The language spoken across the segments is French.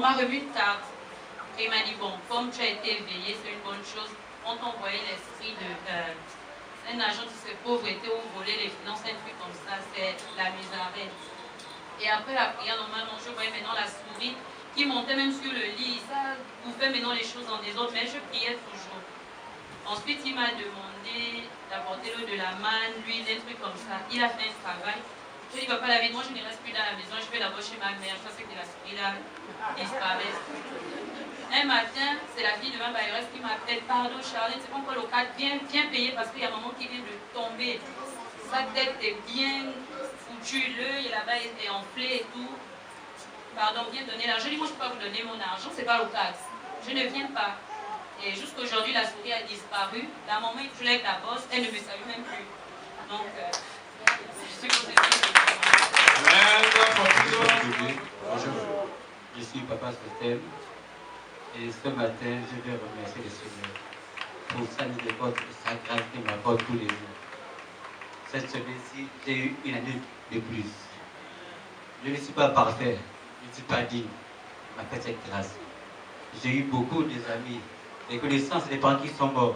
m'a remis une carte. Et il m'a dit, bon, comme tu as été éveillé, c'est une bonne chose. On t'envoyait l'esprit d'un agent de cette pauvreté où voler les finances, un truc comme ça, c'est la miséricorde. Et après la prière, normalement, je voyais maintenant la souris qui montait même sur le lit. Ça bouffait maintenant les choses en désordre, mais je priais toujours. Ensuite, il m'a demandé d'apporter l'eau de la manne, l'huile, des trucs comme ça. Il a fait un travail. Je lui ai dit, papa David, moi je ne reste plus dans la maison, je vais d'abord chez ma mère. Ça, c'est que la souris là disparaisse. Un matin, c'est la fille de ma bailleuse qui m'appelle, pardon Charlotte, c'est pourquoi le cadre viens payer parce qu'il y a maman qui vient de tomber. Sa tête est bien foutue, l'œil là-bas est enflé et tout. Pardon, viens donner l'argent. Je dis, moi je ne peux pas vous donner mon argent, c'est pas le cadre. Je ne viens pas. Et jusqu'aujourd'hui, la souris a disparu. La maman est toujours avec la bosse, elle ne me salue même plus. Donc, je suis posée. Bonjour, je suis Papa Sotem. Et ce matin, je vais remercier le Seigneur pour sa miséricorde et sa grâce qu'il m'apporte tous les jours. Cette semaine-ci, j'ai eu une année de plus. Je ne suis pas parfait, je ne suis pas digne. Il m'a fait cette grâce. J'ai eu beaucoup d'amis, des connaissances, des parents qui sont morts.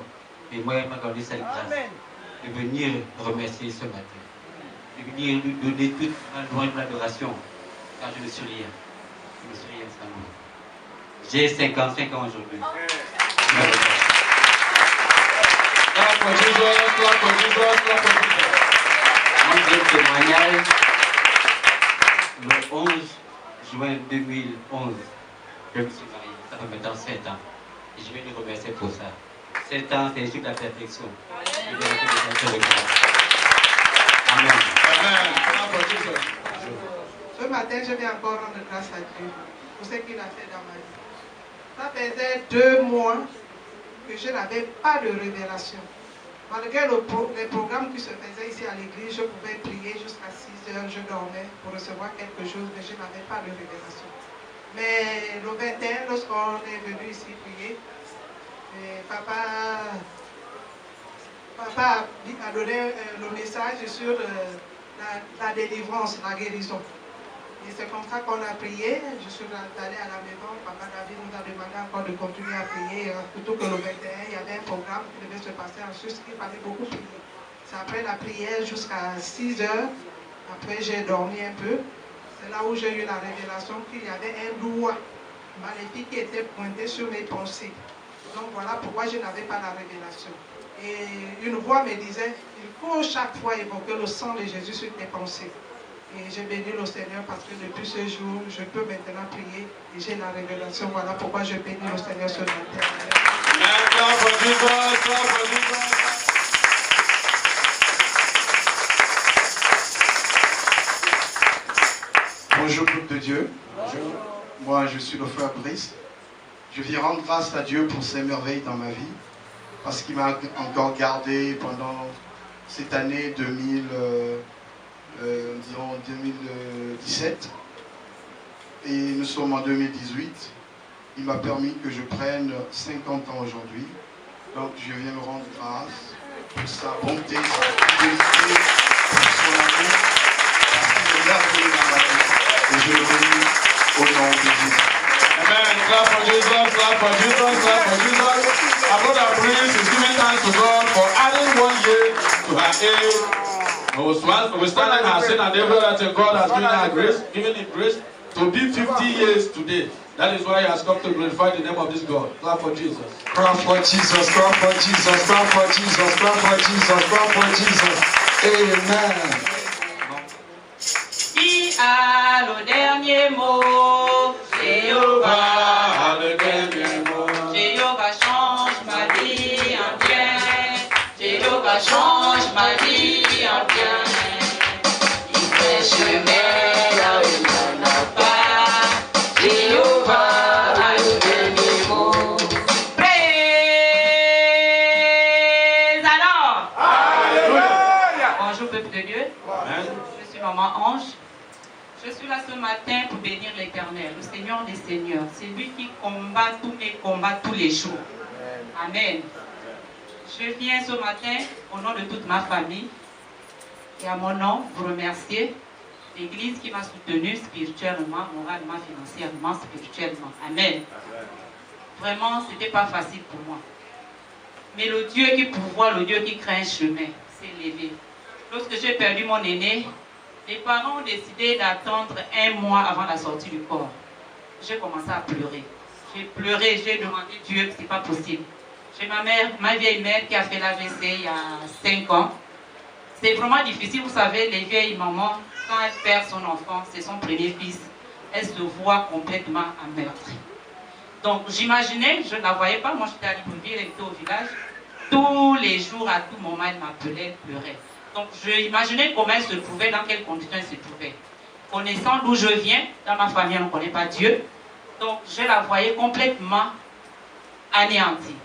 Et moi, il m'a donné cette grâce de venir remercier ce matin. De venir lui donner toute ma louange, ma adoration. Car je ne suis rien. Je ne suis rien sans lui. J'ai 55 ans aujourd'hui. Mon témoignage, le 11 juin 2011, je me suis marié. Ça fait maintenant 7 ans. Et je vais lui remercier pour ça. 7 ans, c'est juste la perfection. Amen. Ce matin, je viens encore rendre grâce à Dieu pour ce qu'il a fait dans ma vie. Ça faisait 2 mois que je n'avais pas de révélation. Malgré les programmes qui se faisaient ici à l'église, je pouvais prier jusqu'à 6 heures, je dormais pour recevoir quelque chose, mais je n'avais pas de révélation. Mais le 21, lorsqu'on est venu ici prier, papa a donné le message sur la délivrance, la guérison. Et c'est comme ça qu'on a prié. Je suis allée à la maison. Papa David nous a demandé encore de continuer à prier. Plutôt que le 21, il y avait un programme qui devait se passer en Suisse. Il fallait beaucoup prier. C'est après la prière jusqu'à 6 heures. Après, j'ai dormi un peu. C'est là où j'ai eu la révélation qu'il y avait un doigt maléfique qui était pointé sur mes pensées. Donc voilà pourquoi je n'avais pas la révélation. Et une voix me disait, il faut chaque fois évoquer le sang de Jésus sur tes pensées. Et j'ai béni le Seigneur parce que depuis ce jour, je peux maintenant prier et j'ai la révélation. Voilà pourquoi je bénis le Seigneur ce matin. Bonjour peuple de Dieu. Bonjour. Moi je suis le frère Brice. Je viens rendre grâce à Dieu pour ses merveilles dans ma vie. Parce qu'il m'a encore gardé pendant cette année 2017 et nous sommes en 2018. Il m'a permis que je prenne 50 ans aujourd'hui. Donc je viens me rendre grâce pour sa bonté, sa fidélité, pour son amour, parce qu'il est merveilleux dans ma vie. Et je le bénis au nom de Jésus. Amen. Clap for Jesus, clap for Jesus, clap for Jesus. Our brother Prince is giving thanks to God for adding 1 year to her age. We stand in our sin and every that God has given her grace, given him grace to be 50 years today. That is why he has come to glorify the name of this God. Clap for Jesus. Clap for Jesus, clap for Jesus, clap for Jesus, clap for Jesus, clap for Jesus. Amen. Qui a le dernier mot? Jéhovah a le dernier mot. Jéhovah change ma vie en bien. Jéhovah change ma vie en bien. Il fait chemin là où il n'y en a pas. Jéhovah a le dernier mot. Praise alors. Alléluia. Bonjour peuple de Dieu. Amen. Je suis maman Ange. Je suis là ce matin pour bénir l'Éternel, le Seigneur des Seigneurs. C'est lui qui combat tous mes combats tous les jours. Amen. Je viens ce matin au nom de toute ma famille et à mon nom vous remercier L'église qui m'a soutenu spirituellement, moralement, financièrement, spirituellement. Amen. Vraiment, ce n'était pas facile pour moi. Mais le Dieu qui pourvoit, le Dieu qui crée un chemin, s'est levé. Lorsque j'ai perdu mon aîné, les parents ont décidé d'attendre 1 mois avant la sortie du corps. J'ai commencé à pleurer. J'ai pleuré, j'ai demandé à Dieu que ce n'est pas possible. J'ai ma vieille mère qui a fait l'AVC il y a 5 ans. C'est vraiment difficile, vous savez, les vieilles mamans, quand elles perdent son enfant, c'est son premier fils, elles se voient complètement ameurtries. Donc j'imaginais, je ne la voyais pas, moi j'étais à Libreville, elle était au village. Tous les jours, à tout moment, elle m'appelait, elle pleurait. Donc j'imaginais comment elle se trouvait, dans quelles conditions elle se trouvait. Connaissant d'où je viens, dans ma famille on ne connaît pas Dieu, donc je la voyais complètement anéantie.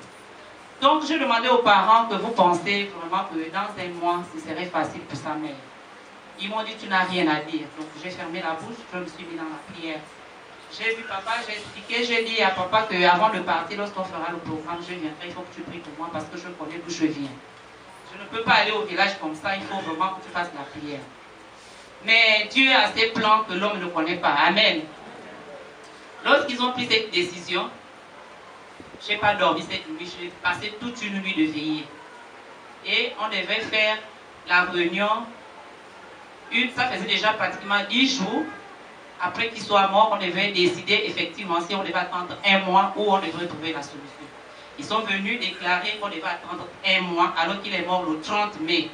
Donc je demandais aux parents que vous pensez vraiment que dans 1 mois, ce serait facile pour sa mère. Ils m'ont dit tu n'as rien à dire. Donc j'ai fermé la bouche, je me suis mis dans la prière. J'ai vu papa, j'ai expliqué, j'ai dit à papa qu'avant de partir, lorsqu'on fera le programme, je viendrai, il faut que tu pries pour moi parce que je connais d'où je viens. Je ne peux pas aller au village comme ça, il faut vraiment que tu fasses la prière. Mais Dieu a ses plans que l'homme ne connaît pas. Amen. Lorsqu'ils ont pris cette décision, je n'ai pas dormi cette nuit, j'ai passé toute une nuit de veillée. Et on devait faire la réunion, ça faisait déjà pratiquement 10 jours. Après qu'il soit mort, on devait décider effectivement si on devait attendre 1 mois ou on devrait trouver la solution. Ils sont venus déclarer qu'on devait attendre 1 mois alors qu'il est mort le 30 mai.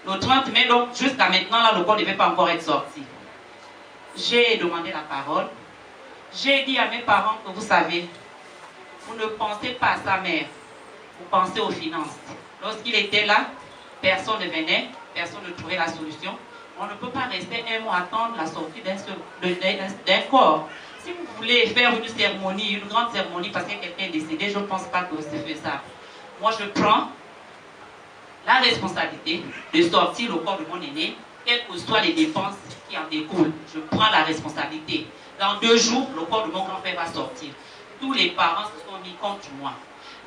Le 30 mai, donc jusqu'à maintenant, là, le corps ne devait pas encore être sorti. J'ai demandé la parole. J'ai dit à mes parents que vous savez, vous ne pensez pas à sa mère, vous pensez aux finances. Lorsqu'il était là, personne ne venait, personne ne trouvait la solution. On ne peut pas rester 1 mois à attendre la sortie d'un corps. Si vous voulez faire une cérémonie, une grande cérémonie parce que quelqu'un est décédé, je ne pense pas que c'est faisable. Moi, je prends la responsabilité de sortir le corps de mon aîné, quelles que soient les dépenses qui en découlent. Je prends la responsabilité. Dans 2 jours, le corps de mon grand-père va sortir. Tous les parents se sont mis contre moi.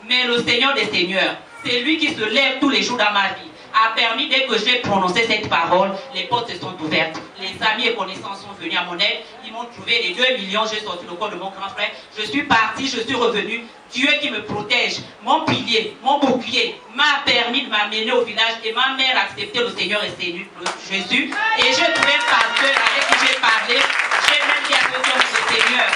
Mais le Seigneur des Seigneurs, c'est lui qui se lève tous les jours dans ma vie, a permis, dès que j'ai prononcé cette parole, les portes se sont ouvertes. Les amis et connaissances sont venus à mon aide. Ils m'ont trouvé les 2 millions, j'ai sorti le corps de mon grand frère. Je suis parti, je suis revenu. Dieu qui me protège, mon pilier, mon bouclier, m'a permis de m'amener au village et ma mère a accepté le Seigneur et Seigneur Jésus. Et j'ai trouvé un pasteur avec qui j'ai parlé. J'ai même dit à ce homme, le Seigneur,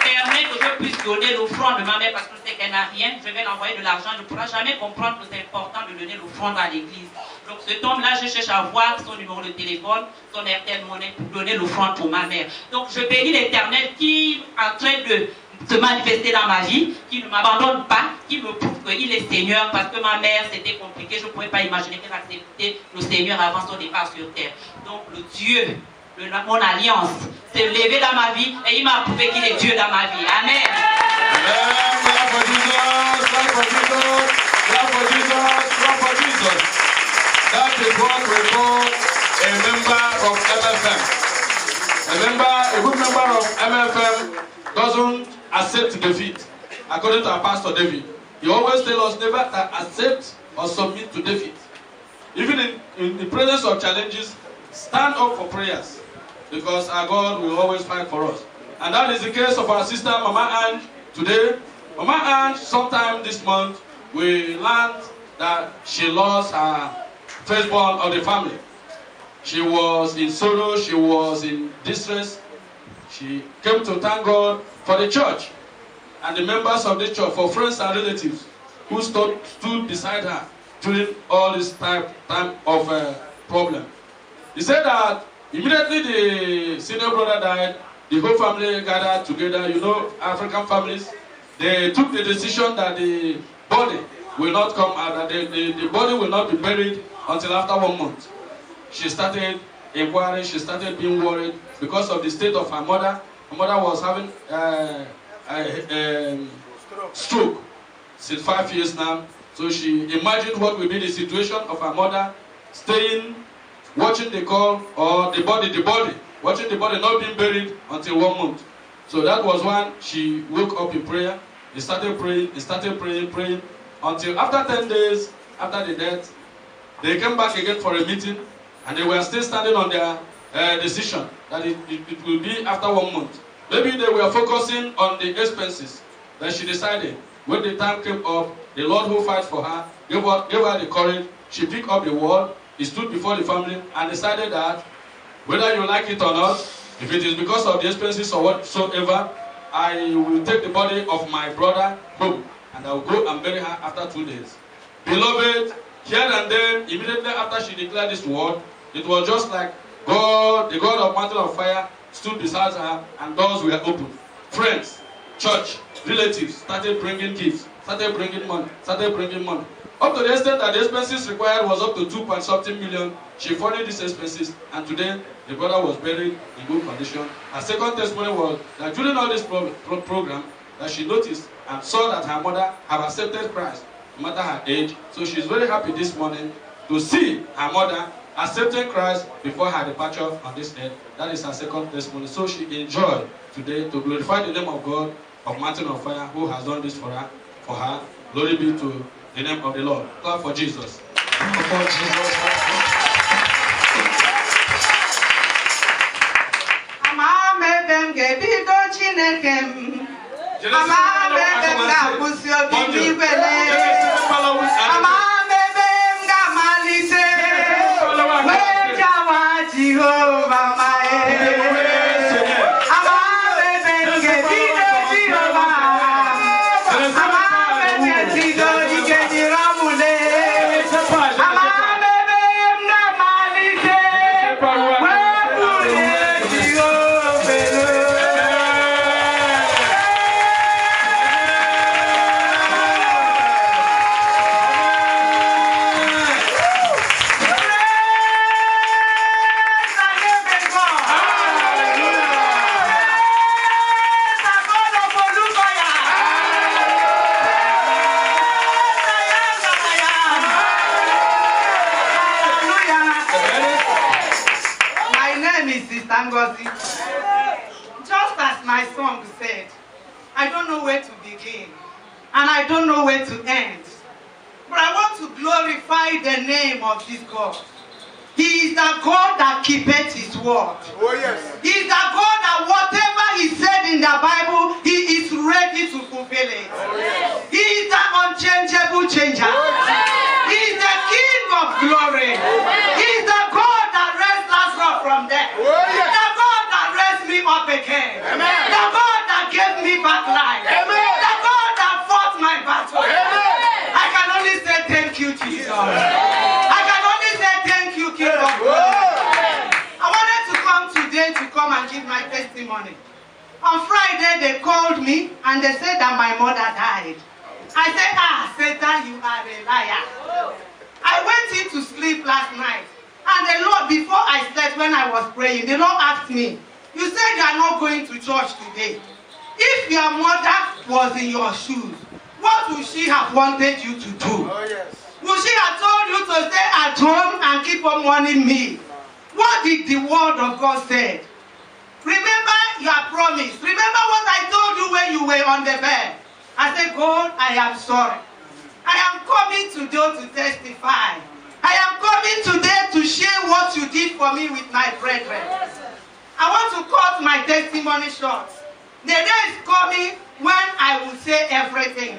permet que je puisse donner l'offrande de ma mère parce que je sais qu'elle n'a rien. Je vais l'envoyer de l'argent. Je ne pourrai jamais comprendre que c'est important de donner l'offrande à l'église. Donc cet homme-là, je cherche à voir son numéro de téléphone, son RTL Monnaie pour donner l'offrande pour ma mère. Donc je bénis l'Éternel qui est en train de se manifester dans ma vie, qui ne m'abandonne pas, qui me prouve qu'il est Seigneur parce que ma mère, c'était compliqué. Je ne pouvais pas imaginer qu'elle acceptait le Seigneur avant son départ sur terre. Donc le Dieu de mon alliance s'est levé dans ma vie et il m'a prouvé qu'il est Dieu dans ma vie. Amen. That is what we call a member of MFM. A good member of MFM doesn't accept defeat. According to our pastor David, he always tells us never to accept or submit to defeat. Even in the presence of challenges, stand up for prayers because our God will always fight for us. And that is the case of our sister Mama Ange today. Mama Ange, sometime this month, we learned that she lost her firstborn of the family. She was in sorrow, she was in distress. She came to thank God for the church and the members of the church, for friends and relatives who stood beside her during all this time of problem. He said that immediately the senior brother died, the whole family gathered together. You know, African families, they took the decision that the body will not come out, that the body will not be buried until after 1 month. She started inquiring, she started being worried because of the state of her mother. Her mother was having stroke since 5 years now. So she imagined what will be the situation of her mother staying, watching the call, or the body, watching the body not being buried until 1 month. So that was when she woke up in prayer. He started praying, until after 10 days after the death, they came back again for a meeting, and they were still standing on their decision that it will be after 1 month. Maybe they were focusing on the expenses. Then she decided, when the time came up, the Lord who fights for her gave her the courage. She picked up the word, he stood before the family and decided that whether you like it or not, if it is because of the expenses or whatsoever, I will take the body of my brother home and I will go and bury her after 2 days. Beloved, here and then, immediately after she declared this word, it was just like God, the God of Mountain of Fire, stood beside her and doors were open. Friends, church, relatives started bringing gifts, started bringing money. Up to the extent that the expenses required was up to 2.something million. She funded these expenses, and today the brother was buried in good condition. Her second testimony was that during all this program, that she noticed and saw that her mother had accepted Christ, no matter her age. So she's very happy this morning to see her mother accepting Christ before her departure on this earth. That is her second testimony. So she enjoyed today to glorify the name of God of Mountain of Fire, who has done this for her. Glory be to the name of the Lord. Clap for Jesus. Clap for Jesus. Just as my song said, I don't know where to begin and I don't know where to end, but I want to glorify the name of this God. He is the God that keepeth his word. Oh yes. He is the God that whatever he said in the Bible, he is ready to fulfill it. Oh yes. He is the unchangeable changer. Oh yes. He is the King of glory. He is the God that raised Lazarus from death. Oh yes. The God that raised me up again. Amen. The God that gave me back life. Amen. The God that fought my battle. Amen. I can only say thank you, Jesus. I can only say thank you, King of glory. I wanted to come today to come and give my testimony. On Friday, they called me and they said that my mother died. I said, Satan, you are a liar. I went in to sleep last night. And the Lord, before I slept, when I was praying, the Lord asked me, you said you are not going to church today. If your mother was in your shoes, what would she have wanted you to do? Oh yes. Would she have told you to stay at home and keep on mourning me? What did the word of God say? Remember your promise. Remember what I told you when you were on the bed. I said, God, I am sorry. I am coming today to testify. I am coming today to share what you did for me with my brethren. I want to cut my testimony short. The day is coming when I will say everything.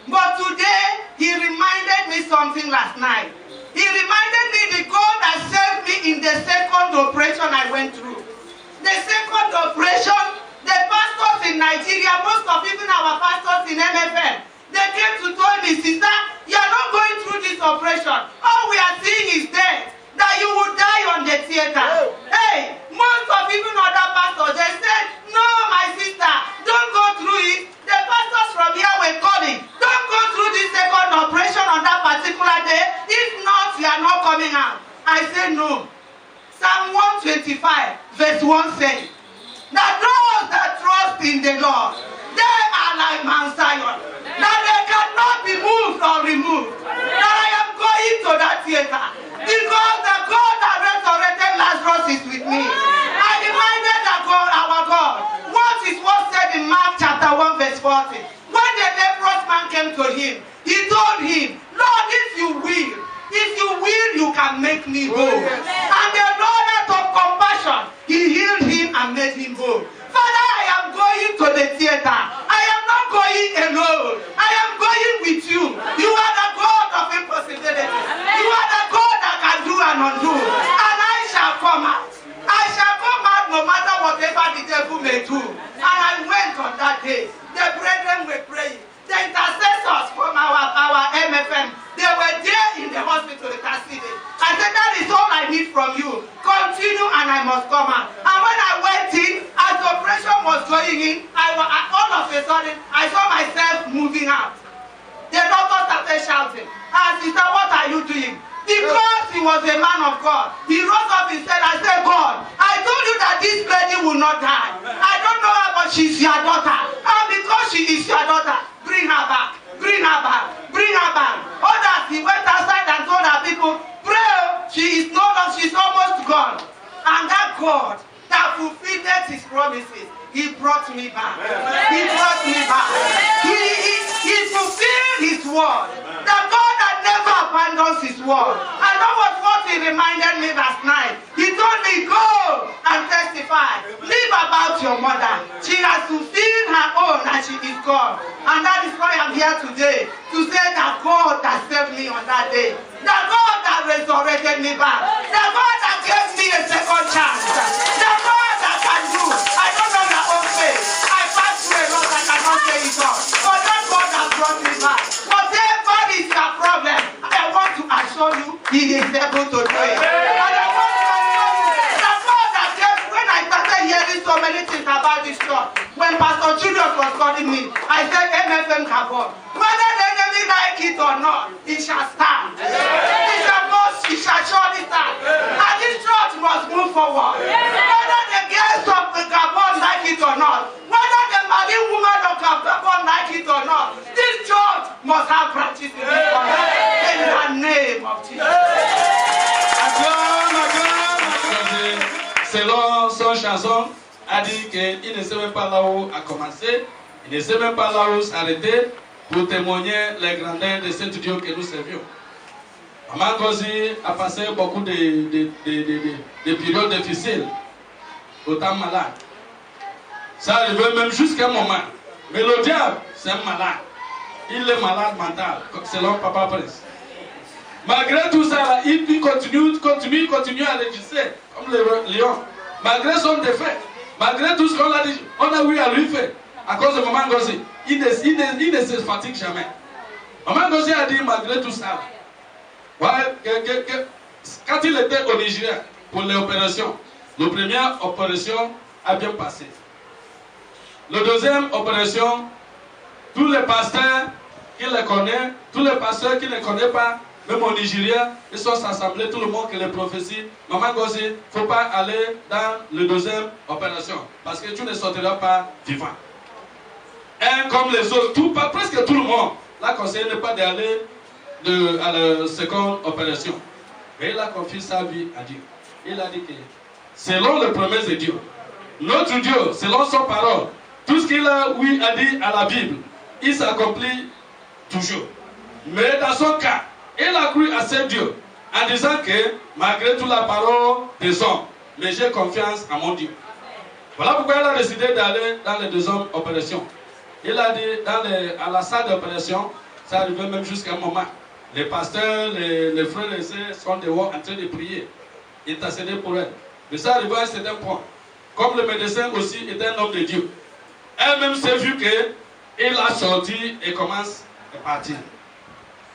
But today, he reminded me something last night. He reminded me the God that saved me in the second operation I went through. The second operation, the pastors in Nigeria, most of even our pastors in MFM, they came to tell me, sister, you are not going through this operation. All we are seeing is death, that you will die on the theater. Hey, most of even other pastors, they said, no, my sister, don't go through it. The pastors from here were calling, don't go through this second operation on that particular day. If not, you are not coming out. I said, no. Psalm 125, verse 1 says, that those that trust in the Lord, they are like Mount Zion, that they cannot be moved or removed. That I am going to that theater because the God that resurrected Lazarus is with me. I reminded that God, our God, what is what said in Mark chapter 1 verse 40. When the leprous man came to him, he told him, Lord, if you will, you can make me whole. And the Lord out of compassion, whatever the devil may do. And I went on that day. The brethren were praying. The intercessors from our MFM, they were there in the hospital in Cassidy. I said, that is all I need from you. Continue and I must come out. And when I went in, as the operation was going in, all of a sudden, I saw myself moving out. The doctor started shouting, sister, what are you doing? Because he was a man of God. He rose up and said, I said, God, I told you that this lady will not die. I don't know her, but she's your daughter. And because she is your daughter, bring her back. Bring her back. Bring her back. Others, he went outside and told her people, pray, she is no longer, she's almost gone. And that God that fulfilled his promises, he brought me back. He brought me back. He fulfilled his word. The God that never abandons his word. And that was what he reminded me last night. He told me, go and testify. Live about your mother. She has fulfilled her own and she is gone. And that is why I'm here today to say that God that saved me on that day. The God that resurrected me back. The God that gave me a second chance. The God that can do. I don't know your own faith. I passed through a lot I cannot say it all. But that God that brought me back. Whatever is your problem, I want to assure you, he is able to do it. And I want to assure you, the God that gave, when I started hearing so many things about this church, when Pastor Julius was calling me, I said, MFM Gabon, whether the enemy like it or not, it shall stand. It shall surely stand. And this church must move forward. Whether the guests of the Gabon like it or not, whether the marine woman of Gabon like it or not, this church must have branches in this country. In the name of Jesus. Selon son chanson, a dit qu'il ne sait même pas là où a commencé, il ne sait même pas là où s'arrêter pour témoigner les grandeurs de cet Dieu que nous servions. Maman Gozi a passé beaucoup de périodes difficiles, autant malade. Ça arrivait même jusqu'à un moment. Mais le diable, c'est un malade. Il est malade mental, selon Papa Prince. Malgré tout ça, là, il continue à résister, comme le lion. Malgré son défait, malgré tout ce qu'on a dit, on a eu à lui faire. À cause de Maman Gozi, il ne se fatigue jamais. Maman Gozi a dit, malgré tout ça, quand il était au Nigeria pour les opérations, la première opération a bien passé. La deuxième opération, tous les pasteurs qui les connaissent, tous les pasteurs qui ne connaissent pas, même au Nigeria, ils sont assemblés, tout le monde qui les prophétie. Maman Gozi, il ne faut pas aller dans la deuxième opération, parce que tu ne sortiras pas vivant. Un comme les autres, presque tout le monde l'a conseillé de ne pas d'aller à la seconde opération. Mais il a confié sa vie à Dieu. Il a dit que, selon les promesses de Dieu, notre Dieu, selon son parole, tout ce qu'il a dit à la Bible, il s'accomplit toujours. Mais dans son cas, il a cru à ce Dieu en disant que, malgré toute la parole des hommes, mais j'ai confiance à mon Dieu. Voilà pourquoi il a décidé d'aller dans les deuxième opération. Il a dit, à la salle d'opération, ça arrivait même jusqu'à un moment. Les pasteurs, les frères et les sœurs sont dehors en train de prier, intercéder pour elle. Mais ça arrivait à un certain point. Comme le médecin aussi est un homme de Dieu, elle-même s'est vu qu'il a sorti et commence à partir.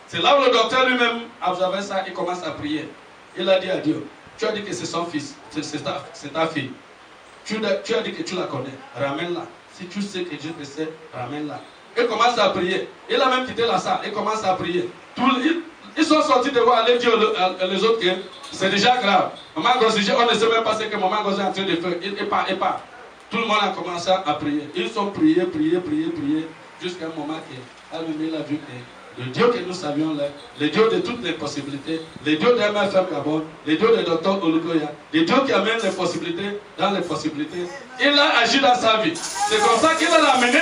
C'est là où le docteur lui-même a observé ça et commence à prier. Il a dit à Dieu, tu as dit que c'est son fils, c'est ta fille. Tu as dit que tu la connais, ramène-la. Si tu sais que Dieu te sait, ramène-la. Il commence à prier. Il a même quitté la salle. Il commence à prier. Ils sont sortis de voir aller dire les autres que c'est déjà grave. Maman Gozi, on ne sait même pas ce que Maman Gozi est en train de faire. Il part. Tout le monde a commencé à prier. Ils ont prié, jusqu'à un moment qu'elle a vu que le Dieu que nous savions là, le Dieu de toutes les possibilités, le Dieu d'MFM Gabon, le Dieu de Dr. Olukoya, le Dieu qui amène les possibilités dans les possibilités, il a agi dans sa vie. C'est comme ça qu'il l'a amené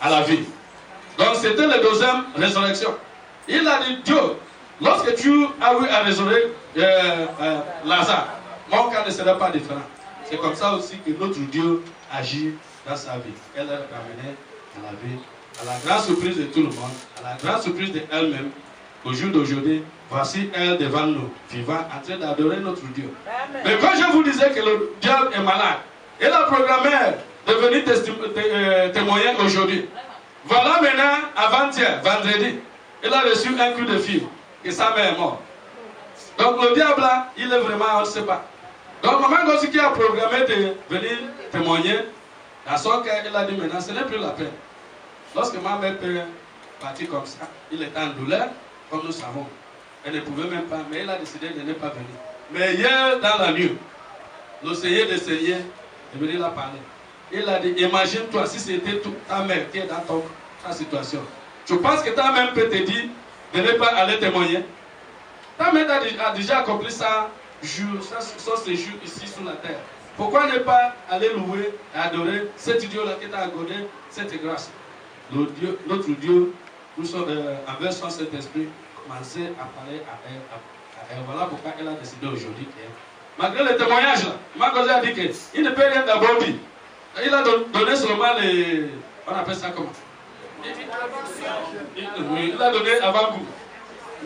à la vie. Donc c'était la deuxième résurrection. Il a dit, Dieu, lorsque tu as eu à résurrecter Lazare, mon cas ne sera pas différent. C'est comme ça aussi que notre Dieu agit dans sa vie. Elle l'a ramené à la vie, à la grande surprise de tout le monde, à la grande surprise d'elle-même. Au jour d'aujourd'hui, voici elle devant nous, vivant, en train d'adorer notre Dieu. Amen. Mais quand je vous disais que le diable est malade, Il a programmé de venir témoigner aujourd'hui. Voilà maintenant, avant-hier, vendredi, il a reçu un coup de fil et sa mère est morte. Donc le diable là, il est vraiment, on ne sait pas. Donc maman Gossi qui a programmé de venir témoigner, la soeur qu'elle a dit maintenant, ce n'est plus la peine. Lorsque ma mère peut partir comme ça, il était en douleur, comme nous savons. Elle ne pouvait même pas, mais elle a décidé de ne pas venir. Mais hier, dans la nuit, le Seigneur des Seigneurs est venu la parler. Il a dit, imagine-toi si c'était ta mère qui est dans ta situation. Je pense que ta mère peut te dire de ne pas aller témoigner. Ta mère a déjà accompli son séjour ici sur la terre. Pourquoi ne pas aller louer et adorer cet Dieu-là qui t'a accordé cette grâce? Notre Dieu, nous sommes envers son Saint-Esprit, commencer à parler à elle. Voilà pourquoi elle a décidé aujourd'hui qu'elle. Malgré le témoignage là, Marc a dit qu'il ne peut rien d'abord dire. Il a donné seulement les. On appelle ça comment? Il a donné avant-goût.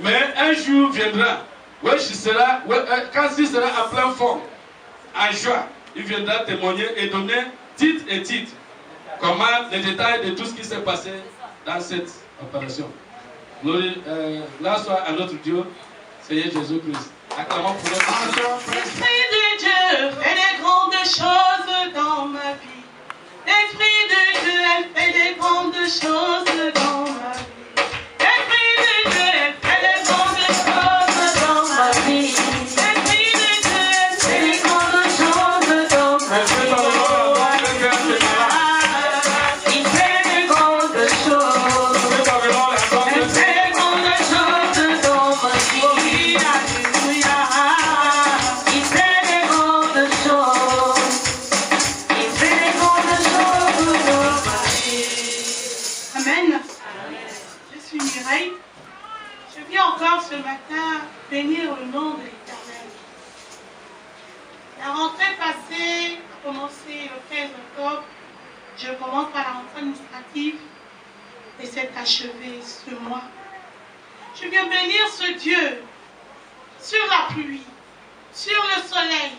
Mais un jour viendra, quand il sera en pleine forme, en joie, il viendra témoigner et donner titre et titre. Comment les détails de tout ce qui s'est passé dans cette opération. Là soit à notre Dieu, Seigneur Jésus-Christ. Acclamons pour notre L'Esprit de Dieu fait des grandes choses dans ma vie. L'Esprit de Dieu fait des grandes choses dans ma vie. L'Esprit de Dieu fait des grandes choses dans ma vie. L'Esprit de Dieu fait des grandes choses dans ma vie. Il fait des grandes choses. Il fait des grandes choses dans ma vie. Alléluia. Il fait des grandes choses. Il fait des grandes choses dans ma vie. Amen. Je suis Mireille. Je viens encore ce matin bénir le nom de l'Éternel. La rentrée passée a commencé le 15 octobre. Je commence par la rentrée administrative et c'est achevé ce mois. Je viens bénir ce Dieu sur la pluie, sur le soleil.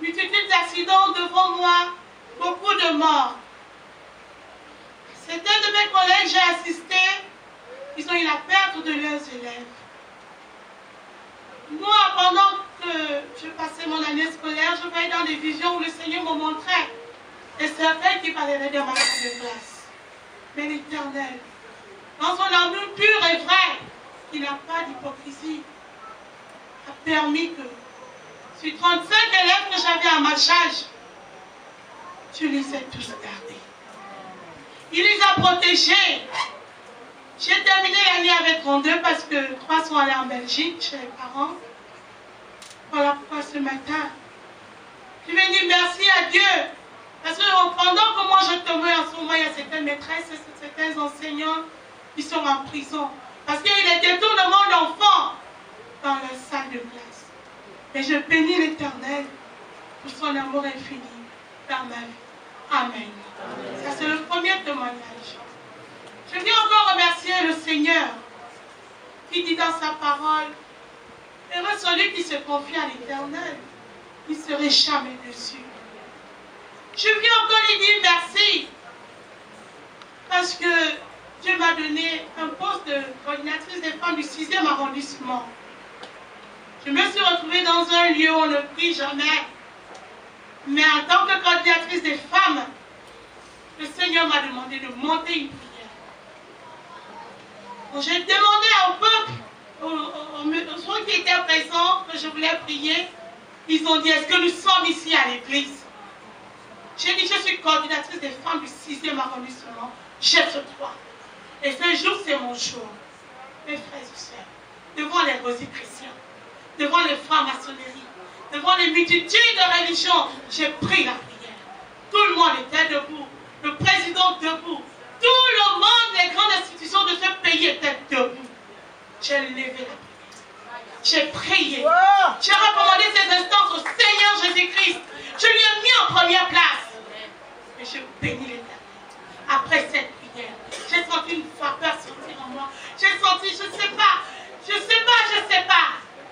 Multitude d'accidents devant moi, beaucoup de morts. Certains de mes collègues, j'ai assisté, ils ont eu la perte de leurs élèves. Moi, pendant que je passais mon année scolaire, je voyais dans des visions où le Seigneur me montrait des cercueils qui parleraient de ma salle de classe. Mais l'Éternel, dans son amour pur et vrai, qui n'a pas d'hypocrisie, a permis que, sur 35 élèves que j'avais à ma charge, je les ai tous gardés. Il les a protégés. J'ai terminé l'année avec 32 parce que 3 sont allés en Belgique chez les parents. Voilà pourquoi ce matin, je vais dire merci à Dieu. Parce que pendant que moi je tombais en ce moment, il y a certaines maîtresses et certains enseignants qui sont en prison. Parce qu'il y a des détournements d'enfants dans la salle de classe. Et je bénis l'Éternel pour son amour infini dans ma vie. Amen. Ça c'est le premier témoignage. Je viens encore remercier le Seigneur qui dit dans sa parole, heureux celui qui se confie à l'Éternel, il ne serait jamais déçu. Je viens encore lui dire merci parce que Dieu m'a donné un poste de coordinatrice des femmes du 6e arrondissement. Je me suis retrouvée dans un lieu où on ne prie jamais. Mais en tant que coordinatrice des femmes, le Seigneur m'a demandé de monter une prière. J'ai demandé au peuple, aux gens qui étaient présents, que je voulais prier. Ils ont dit, est-ce que nous sommes ici à l'église? J'ai dit, je suis coordinatrice des femmes du 6e arrondissement. J'ai ce droit. Et ce jour, c'est mon jour. Mes frères et sœurs, devant les rosicruciens, devant les francs-maçonneries, devant les multitudes de religions, j'ai pris la prière. Tout le monde était debout. Le président debout. Tout le monde, les grandes institutions de ce pays étaient debout. J'ai levé la prière. J'ai prié. J'ai recommandé ces instances au Seigneur Jésus-Christ. Je lui ai mis en première place. Et je bénis l'Éternel. Après cette prière, j'ai senti une vapeur sortir en moi. J'ai senti, je ne sais pas.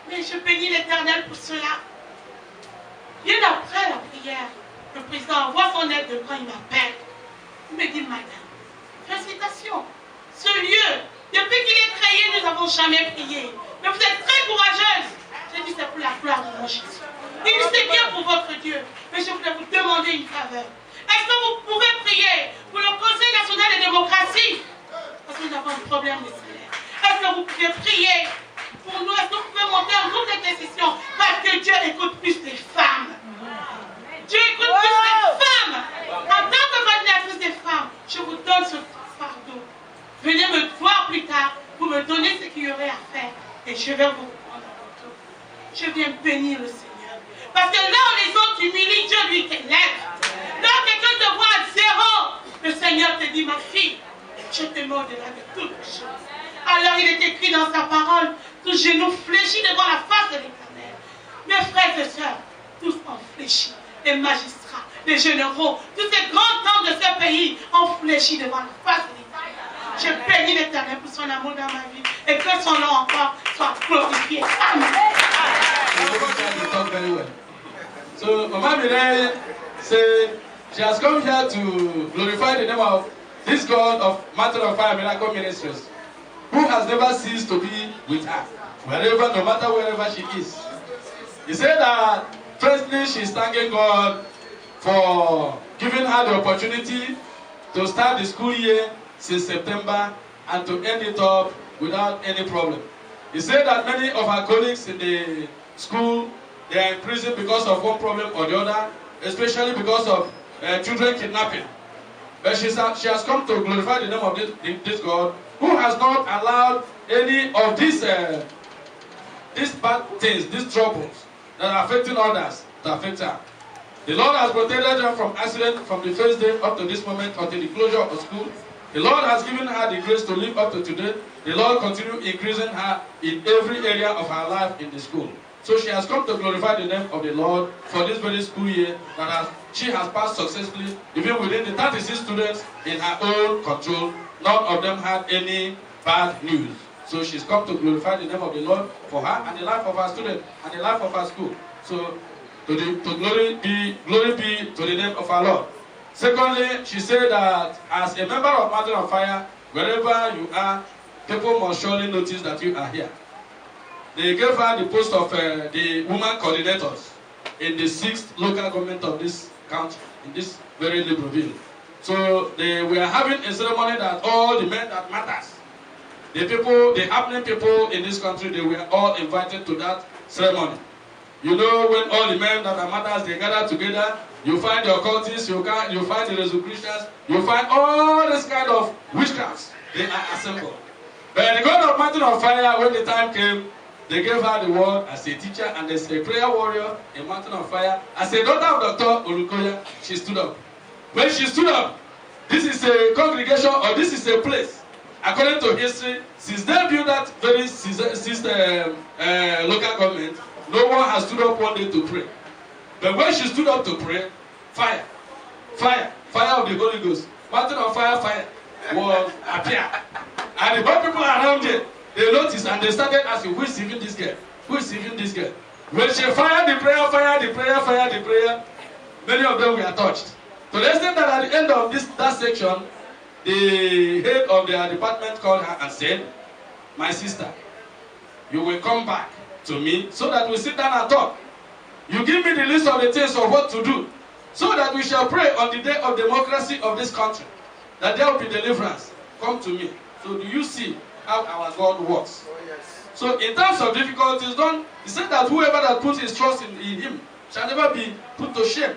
Mais je bénis l'Éternel pour cela. Bien après la prière, président envoie son aide de camp, il m'appelle. Il me dit, madame, félicitations. Ce lieu, depuis qu'il est créé, nous n'avons jamais prié. Mais vous êtes très courageuse. J'ai dit, c'est pour la gloire de mon Jésus. Il dit, c'est bien pour votre Dieu. Mais je voulais vous demander une faveur. Est-ce que vous pouvez prier pour le Conseil national de démocratie? Parce que nous avons un problème de salaire. Est-ce que vous pouvez prier pour nous? Est-ce que vous pouvez monter un groupe d'intercession? Parce que Dieu écoute plus les femmes. Dieu écoute plus les femmes. En tant que coordinatrice des femmes, je vous donne ce fardeau. Venez me voir plus tard pour me donner ce qu'il y aurait à faire. Et je vais vous prendre en retour. Je viens bénir le Seigneur. Parce que là où les autres t'humilient, Dieu lui t'élève. Là où quelqu'un te voit à zéro, le Seigneur te dit, ma fille, je te mets au-delà de toutes choses. Alors il est écrit dans sa parole, tous genoux fléchis devant la face de l'Éternel. Mes frères et sœurs, tous ont fléchi. Les magistrats, les généraux, tous ces grands hommes de ce pays ont fléchi devant la face de l'Éternel. Je bénis l'Éternel pour son amour dans ma vie et que son nom encore soit glorifié. Amen. So, Mama Mireille said she has come here to glorify the name of this God of Mountain of Fire Miracle Ministries, who has never ceased to be with her, wherever, no matter wherever she is. He said that firstly, she's thanking God for giving her the opportunity to start the school year since September and to end it up without any problem. He said that many of her colleagues in the school, they are in prison because of one problem or the other, especially because of children kidnapping. But she has come to glorify the name of this God, who has not allowed any of these bad things, these troubles that are affecting others to affect her. The Lord has protected her from accident from the first day up to this moment until the closure of the school. The Lord has given her the grace to live up to today. The Lord continues increasing her in every area of her life in the school. So she has come to glorify the name of the Lord for this very school year that she has passed successfully. Even within the 36 students in her own control, none of them had any bad news. So she's come to glorify the name of the Lord for her and the life of her students and the life of her school. So glory be to the name of our Lord. Secondly, she said that as a member of Mountain of Fire, wherever you are, people must surely notice that you are here. They gave her the post of the woman coordinators in the 6th local government of this country, in this very Libreville. So they were having a ceremony that all the men that matters, the happening people in this country, they were all invited to that ceremony. You know, when all the men that matters, they gather together, you find the occultists, you find the Rosicrucians, you find all this kind of witchcrafts. They are assembled. But the God of Mountain of Fire, when the time came, they gave her the word as a teacher and as a prayer warrior in Mountain of Fire. As a daughter of Dr. Olukoya, she stood up. When she stood up, this is a congregation or this is a place. According to history, since they built that very local government, no one has stood up one day to pray. But when she stood up to pray, fire of the Holy Ghost, Mountain of Fire was appear. And the whole people around there, they noticed and they started asking, who is even this girl? Who is even this girl? When she fired the prayer, many of them were touched. To the extent that at the end of that section, the head of their department called her and said, my sister, you will come back to me so that we sit down and talk. You give me the list of the things of what to do so that we shall pray on the day of democracy of this country, that there will be deliverance. Come to me. So do you see how our God works? Oh, yes. So in terms of difficulties, he said that whoever that puts his trust in him shall never be put to shame.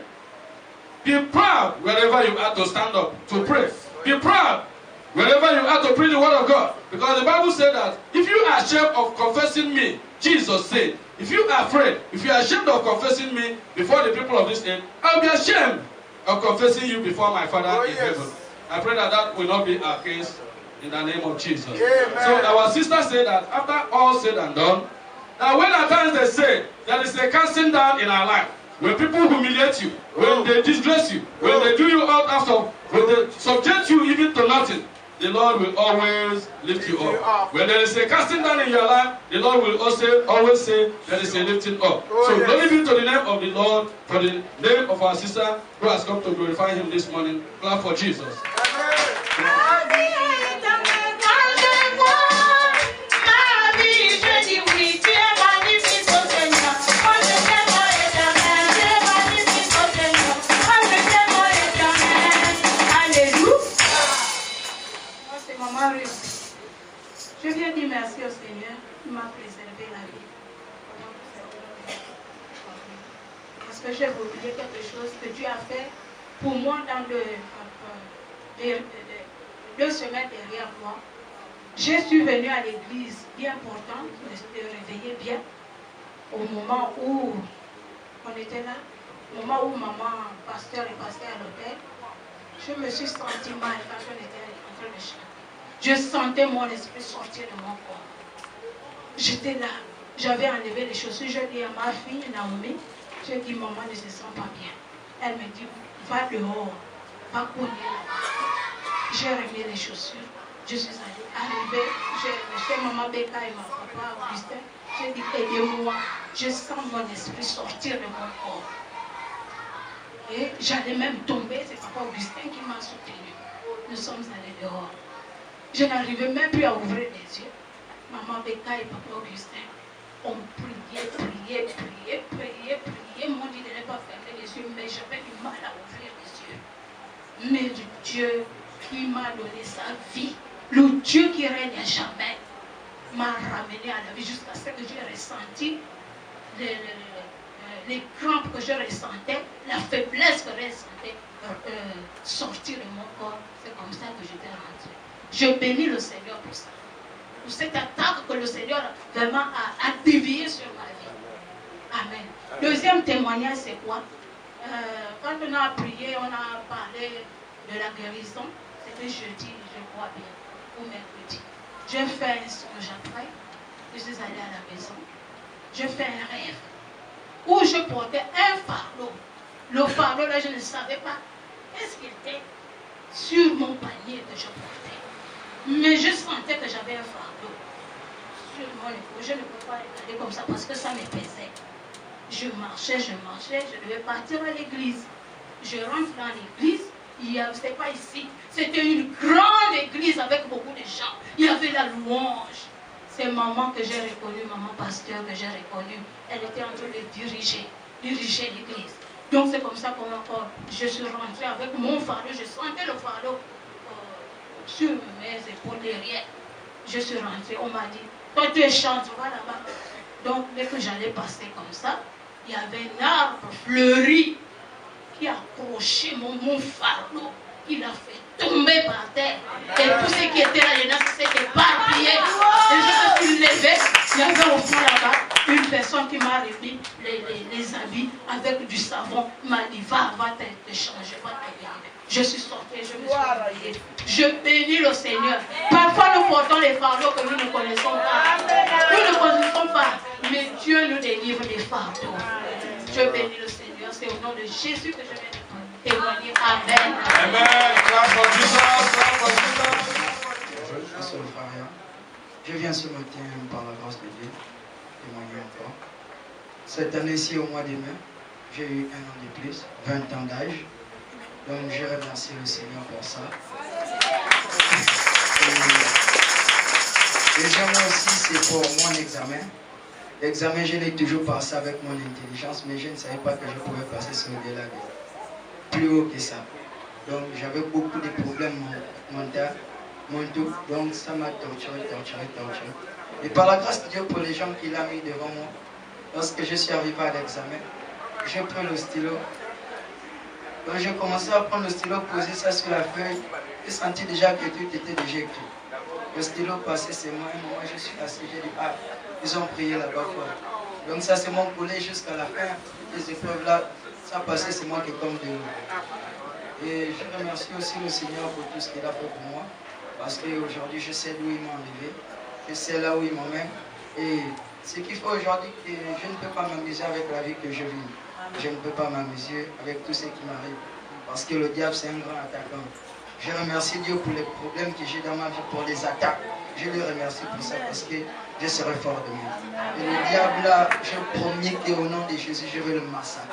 Be proud wherever you are to stand up, to pray. Be proud wherever you are to preach the word of God. Because the Bible said that if you are ashamed of confessing me, Jesus said, if you are afraid, if you are ashamed of confessing me before the people of this earth, I'll be ashamed of confessing you before my Father in heaven. I pray that that will not be our case in the name of Jesus. Amen. So our sister said that after all said and done, that when at times they say there is a casting down in our life, when people humiliate you, when they disgrace you, when they do you all after, when they subject you even to nothing, the Lord will always lift you up. When there is a casting down in your life, the Lord will also always say there is a lifting up. So glory be to the name of the Lord, for the name of our sister who has come to glorify him this morning. Clap for Jesus. Je viens dire merci au Seigneur qui m'a préservé la vie. Parce que j'ai oublié quelque chose que Dieu a fait pour moi dans les 2 semaines derrière moi. Je suis venue à l'église bien portant, je me suis réveillée bien au moment où on était là, au moment où maman, pasteur est passé à l'hôtel. Je me suis sentie mal quand on était en train de chanter. Je sentais mon esprit sortir de mon corps. J'étais là, j'avais enlevé les chaussures. Je dis à ma fille, Naomi, je dis, maman ne se sent pas bien. Elle me dit, va dehors, va cogner là-bas. J'ai remis les chaussures. Je suis arrivée, j'ai maman Becca et ma papa Augustin. J'ai dit, aidez-moi. Je sens mon esprit sortir de mon corps. Et j'allais même tomber, c'est papa Augustin qui m'a soutenu. Nous sommes allés dehors. Je n'arrivais même plus à ouvrir les yeux. Maman Becca et papa Augustin ont prié. M'ont dit de ne pas fermer les yeux, mais j'avais du mal à ouvrir les yeux. Mais le Dieu qui m'a donné sa vie, le Dieu qui règne à jamais, m'a ramené à la vie jusqu'à ce que j'ai ressenti les crampes que je ressentais, la faiblesse que je ressentais sortir de mon corps. C'est comme ça que j'étais rentrée. Je bénis le Seigneur pour ça. Pour cette attaque que le Seigneur vraiment a déviée sur ma vie. Amen. Deuxième témoignage, c'est quoi? Quand on a prié, on a parlé de la guérison. C'était jeudi, je crois bien, ou mercredi. J'ai fait un songe après. Je suis allée à la maison. J'ai fait un rêve où je portais un fardeau. Le fardeau, là, je ne savais pas qu'est-ce qui était sur mon panier que je portais. Mais je sentais que j'avais un fardeau sur mon épaule. Je ne peux pas regarder comme ça parce que ça me pesait. Je marchais, je devais partir à l'église. Je rentre dans l'église, c'était pas ici. C'était une grande église avec beaucoup de gens. Il y avait la louange. C'est maman que j'ai reconnue, maman pasteur que j'ai reconnue. Elle était en train de diriger l'église. Donc c'est comme ça que je suis rentrée avec mon fardeau. Je sentais le fardeau sur mes épaules derrière. Je suis rentrée, on m'a dit, toi tu es chanteur, va là-bas. Donc dès que j'allais passer comme ça, il y avait un arbre fleuri qui a accroché mon fardeau, qui l'a fait tomber par terre. Et tous ceux qui étaient là, les gens s'étaient éparpillés. Et je me suis levée, il y avait au fond là-bas une personne qui m'a remis les habits avec du savon. Il m'a dit, va te changer, va te bénir. Je suis sortie, je me suis réveillée. Je bénis le Seigneur. Parfois nous portons les fardeaux que nous ne connaissons pas. Nous ne connaissons pas, mais Dieu nous délivre des fardeaux. Je bénis le Seigneur. C'est au nom de Jésus que je viens de témoigner. Amen. Amen. Je viens ce matin par la grâce de Dieu témoigner encore. Cette année-ci, au mois de mai, j'ai eu 1 an de plus, 20 ans d'âge. Donc je remercie le Seigneur pour ça. Deuxièmement aussi, c'est pour mon examen. L'examen, je l'ai toujours passé avec mon intelligence, mais je ne savais pas que je pouvais passer sur au-delà de plus haut que ça. Donc j'avais beaucoup de problèmes mentaux, donc ça m'a torturé. Et par la grâce de Dieu, pour les gens qu'il a mis devant moi, lorsque je suis arrivé à l'examen, j'ai pris le stylo. Donc j'ai commencé à prendre le stylo, poser ça sur la feuille, j'ai senti déjà que tout était déjà écrit. Le stylo passé, c'est moi, et moi je suis assis, j'ai dit, ah, ils ont prié là-bas fort. Donc ça c'est mon collège jusqu'à la fin, les épreuves là, ça passé, c'est moi qui tombe de haut. Et je remercie aussi le Seigneur pour tout ce qu'il a fait pour moi, parce qu'aujourd'hui je sais d'où il m'a enlevé, je sais là où il m'emmène, et ce qu'il faut aujourd'hui, que je ne peux pas m'amuser avec la vie que je vis. Je ne peux pas m'amuser avec tout ce qui m'arrive. Parce que le diable, c'est un grand attaquant. Je remercie Dieu pour les problèmes que j'ai dans ma vie, pour les attaques. Je le remercie pour ça parce que Dieu serait fort de moi. Et le diable là, je promets qu'au nom de Jésus, je vais le massacrer.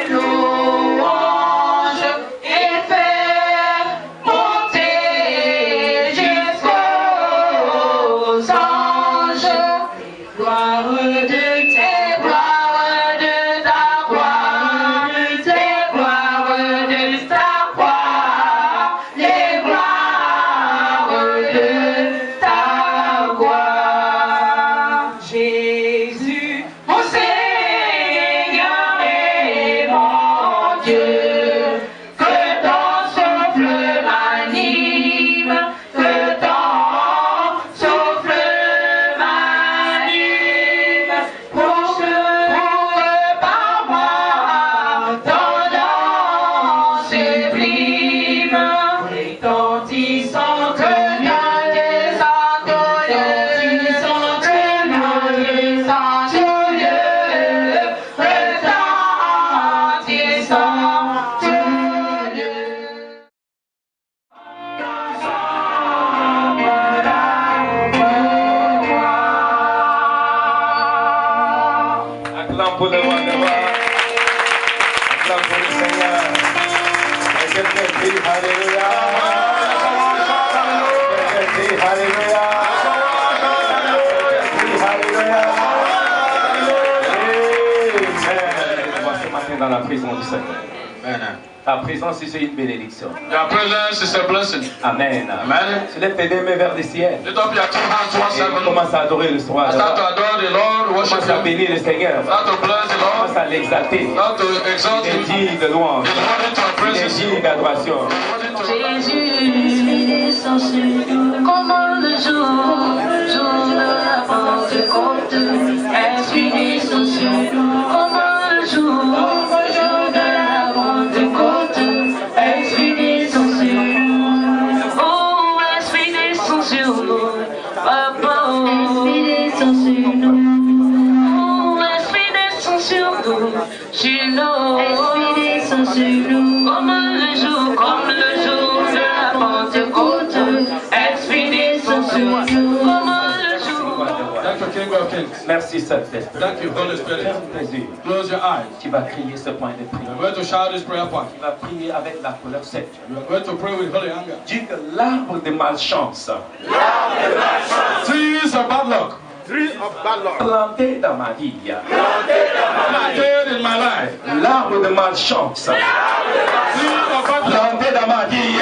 Louange et faire monter jusqu'aux anges. Gloire de tes gloires, de ta gloire, tes gloires de ta gloire, les gloires de ta gloire. Jésus, mon Seigneur et mon Dieu, que ton souffle m'anime, que ton souffle m'anime, pour par moi ton nom sublime, retentissant que Acclame pour le roi de roi. Acclame pour le Seigneur. Et quelqu'un crie Alléluia. Quelqu'un crie Alléluia. Quelqu'un crie Alléluia. Amen. On va ce matin dans la présence du Seigneur. Amen. Ta présence, c'est une bénédiction. Your presence is a blessing. Amen. Amen. Tu lèves tes deux mains vers le ciel. Lift up your two hands towards Et heaven. commence à adorer le soir. Start to adore the Lord, worship Commence à Him. bénir le Seigneur. Start to bless the Lord. Commence à l'exalter. Start to exalt Il est Him. digne de louange. He's worthy to our Il est praises. digne d'adoration. Jésus, descend sur nous comme le jour de la Pentecôte. Esprit descend sur nous comme le jour de la Pentecôte. Esprit descend sur nous. Oh, Esprit descend sur nous. Papa, Esprit descend sur nous. Oh, Esprit descend sur nous. Sur nous. Esprit descend sur nous. Comme le jour de la Pentecôte. Esprit descend sur nous. Comme le jour. Thank you, King of Kings. Merci, Saint-Esprit. Thank you, Holy Spirit. Ferme tes yeux. Close your eyes. Tu vas crier ce point de prière. We're going to shout this prayer point. Tu vas prier avec la colère sèche. We are going to pray with holy anger. Dis que l'arbre de malchance Trees of bad luck. planté dans ma vie, Planted in my life. l'arbre de malchance Trees of bad luck. planté dans ma vie,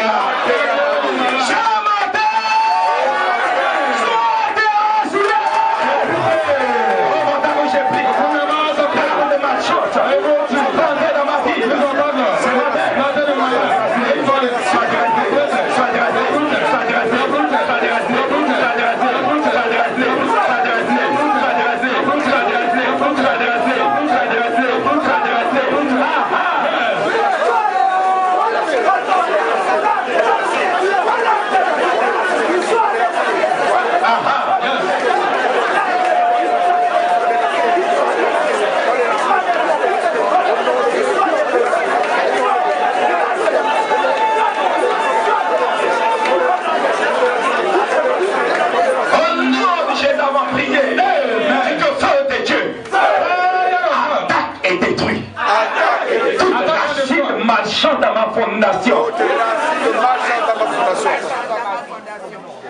dans ma fondation.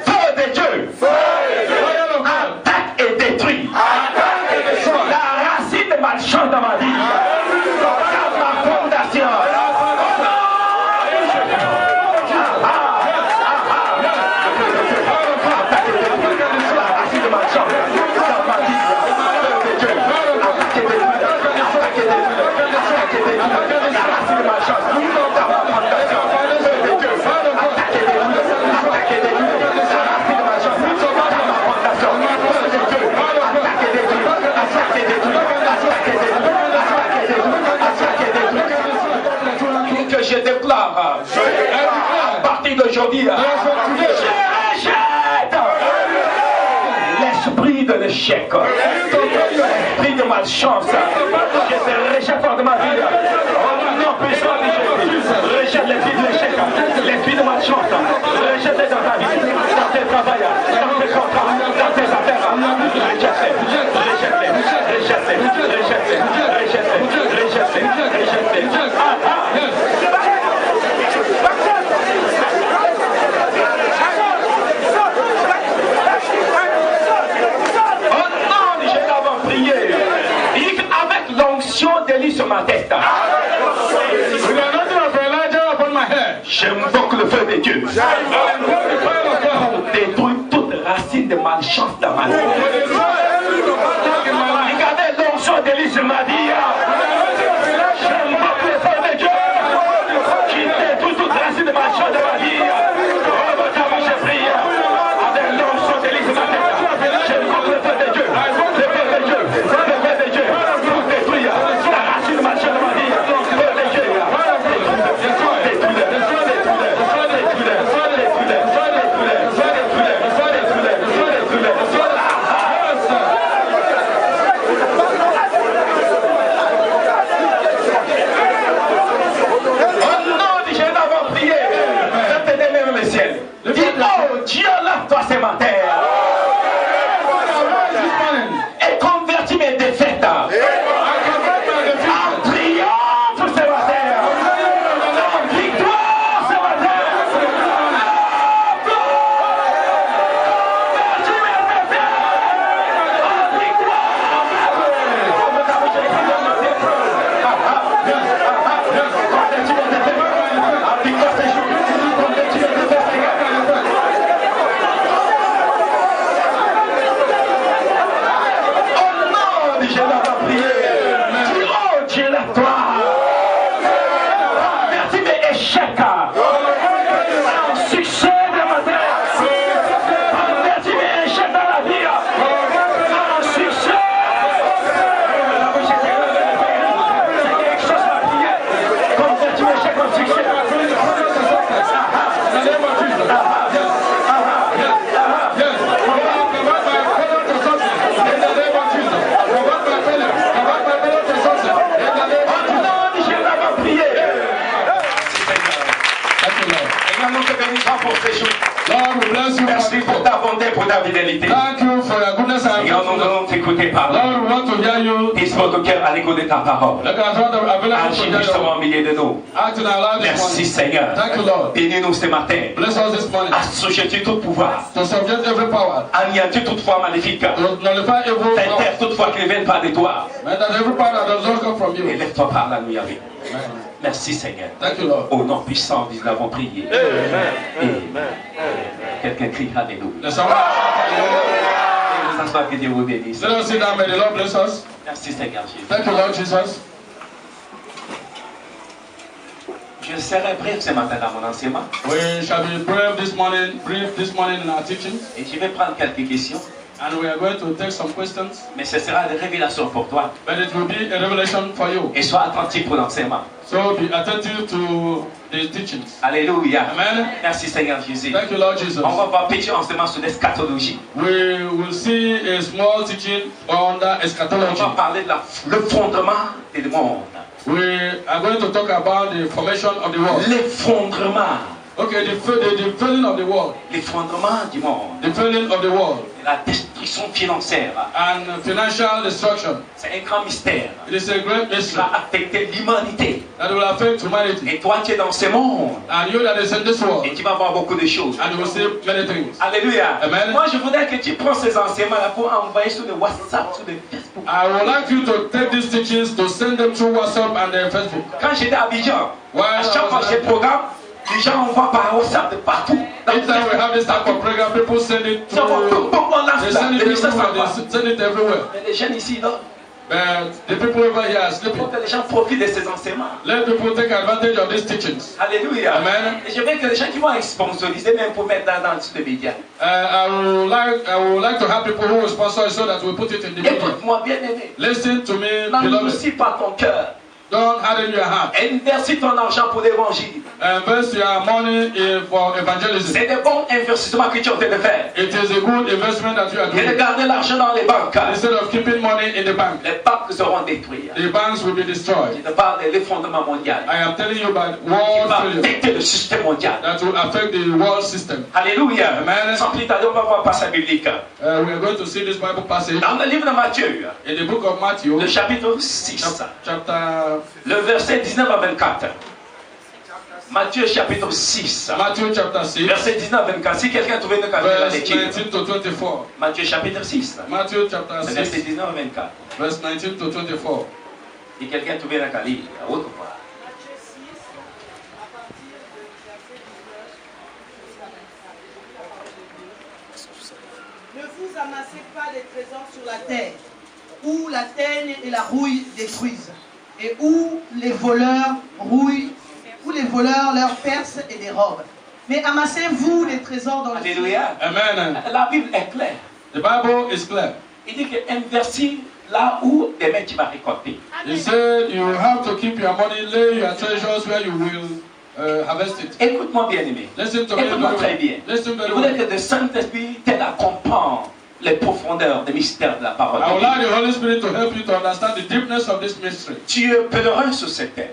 Feu de Dieu, attaque et détruit la racine de malchance dans ma vie, dans ma fondation. La racine de malchance dans ma vie, feu de Dieu, attaque et détruit, attaque et détruit, attaque et détruit la racine de malchance. Que je déclare à partir d'aujourd'hui, je rejette l'esprit de l'échec, l'esprit de malchance. Je te rejette de ma vie. Au nom puissant de Jésus. sur ma tête. J'invoque le feu de Dieu pour détruire toute racine de malchance dans ma vie. Regardez l'onction d'Élie sur ma vie. J'invoque le feu de Dieu qui détruit toute racine de malchance dans ma vie. Je prie avec l'onction d'Élie sur ma tête. J'invoque le feu de Dieu. Le feu de Dieu. Le feu de Dieu. Pour détruire la racine de malchance dans ma vie. Le feu de Dieu. Dieu, lave-toi ce matin et convertis mes défaites en triomphe ce matin, en victoire ce matin. Convertis mes défaites en victoire. Convertis mes défaites en victoire ce jour. Convertis mes défaites. Merci pour ta bonté, pour ta fidélité. Seigneur, nous allons t'écouter parler. Dispose ton cœur à l'écoute de ta parole. Agis justement au milieu de nous. Merci Seigneur. Bénis-nous ce matin. Assujettis tout pouvoir. Anéantis toute foi maléfique. Fais taire toute foi qui ne vient pas de toi. Et lève-toi par la nuit avec nous. Merci Seigneur. Au nom puissant, nous avons prié. Quelqu'un crie Alléluia. Que Dieu vous bénisse. Merci Seigneur Jésus. Je serai bref ce matin dans mon enseignement. We shall be brief this morning in our teaching. Et je vais prendre quelques questions. And we are going to take some questions. Mais ce sera des révélations pour toi. But it will be a revelation for you. Et sois attentif pour l'enseignement. So be attentive to the teachings. Alléluia. Amen. Merci Seigneur Jésus. Thank you, Lord Jesus. On va voir petit enseignement sur l'eschatologie. We will see a small teaching on the eschatology. On va parler de l'effondrement du monde. We are going to talk about the formation of the world. L'effondrement. Okay, the falling of the world. L'effondrement du monde. The falling of the world. La destruction financière. And financial destruction. C'est un grand mystère. It is a great mystery. Qui va affecter l'humanité. That will affect humanity. Et toi tu es dans ce monde. And you that is in this world. Et tu vas voir beaucoup de choses. And you will see many things. Alléluia. Amen. Moi je voudrais que tu prends ces enseignements-là pour envoyer sur le WhatsApp, sur le Facebook. I would like you to take these teachings to send them through WhatsApp and Facebook. Quand j'étais à Abidjan, à chaque fois que j'ai programme, les gens envoient par WhatsApp de partout. Each time we have this type of program, people send it to. They send it everywhere. Mais les jeunes ici, là. But the people over here are sleeping. Il faut que les gens profitent de ces enseignements. Let people take advantage of these teachings. Alléluia. Amen. Et je veux que les gens qui vont être sponsorisés, même pour mettre dans le média. I would like to have people who will sponsor it so that we put it in the media. Écoute-moi bien aimé. Listen to me, beloved. N'endurcis pas ton cœur. Don't harden your heart. Investis ton argent pour l'évangile. Invest your money for evangelism. C'est de bons investissements que tu es en train de faire. It is a good investment that you are doing. Et de garder l'argent dans les banques. Instead of keeping money in the bank. Les banques seront détruites. The banks will be destroyed. Je te parle de l'effondrement mondial. I am telling you about world failure. Affecter le système mondial. That will affect the world system. Alléluia. Amen. Sans plus tarder, on va voir un passage biblique. We are going to see this Bible passage. Dans le livre de Matthieu. In the book of Matthew. Le chapitre 6. Le verset 19 à 24. Matthieu chapitre 6. Matthew chapter 6. Verset 19 à 24. Si quelqu'un trouvait une carte de la lecture. Verse 19 to 24. Matthieu chapitre 6. Matthew chapter 6. Verset 19 à 24. Verse 19 to 24. Et quelqu'un trouvait la Cali, autrefois. Ne vous amassez pas des trésors sur la terre, où la teigne et la rouille détruisent, et où les voleurs rouillent, où les voleurs leur percent et dérobent. Mais amassez-vous des trésors dans le ciel. Alléluia. Amen. La Bible est claire. The Bible is clear. Il dit qu'investir là où demain tu vas récolter. He said you have to keep your money, lay your treasures where you will harvest it. Écoute-moi bien aimé. Listen to me Écoute-moi très very bien. well. Listen Je very voudrais well. que le Saint-Esprit t'aide à comprendre les profondeurs des mystères de la parole. I would like the Holy Spirit to help you to understand the deepness of this mystery. Tu es pèlerin sur cette terre.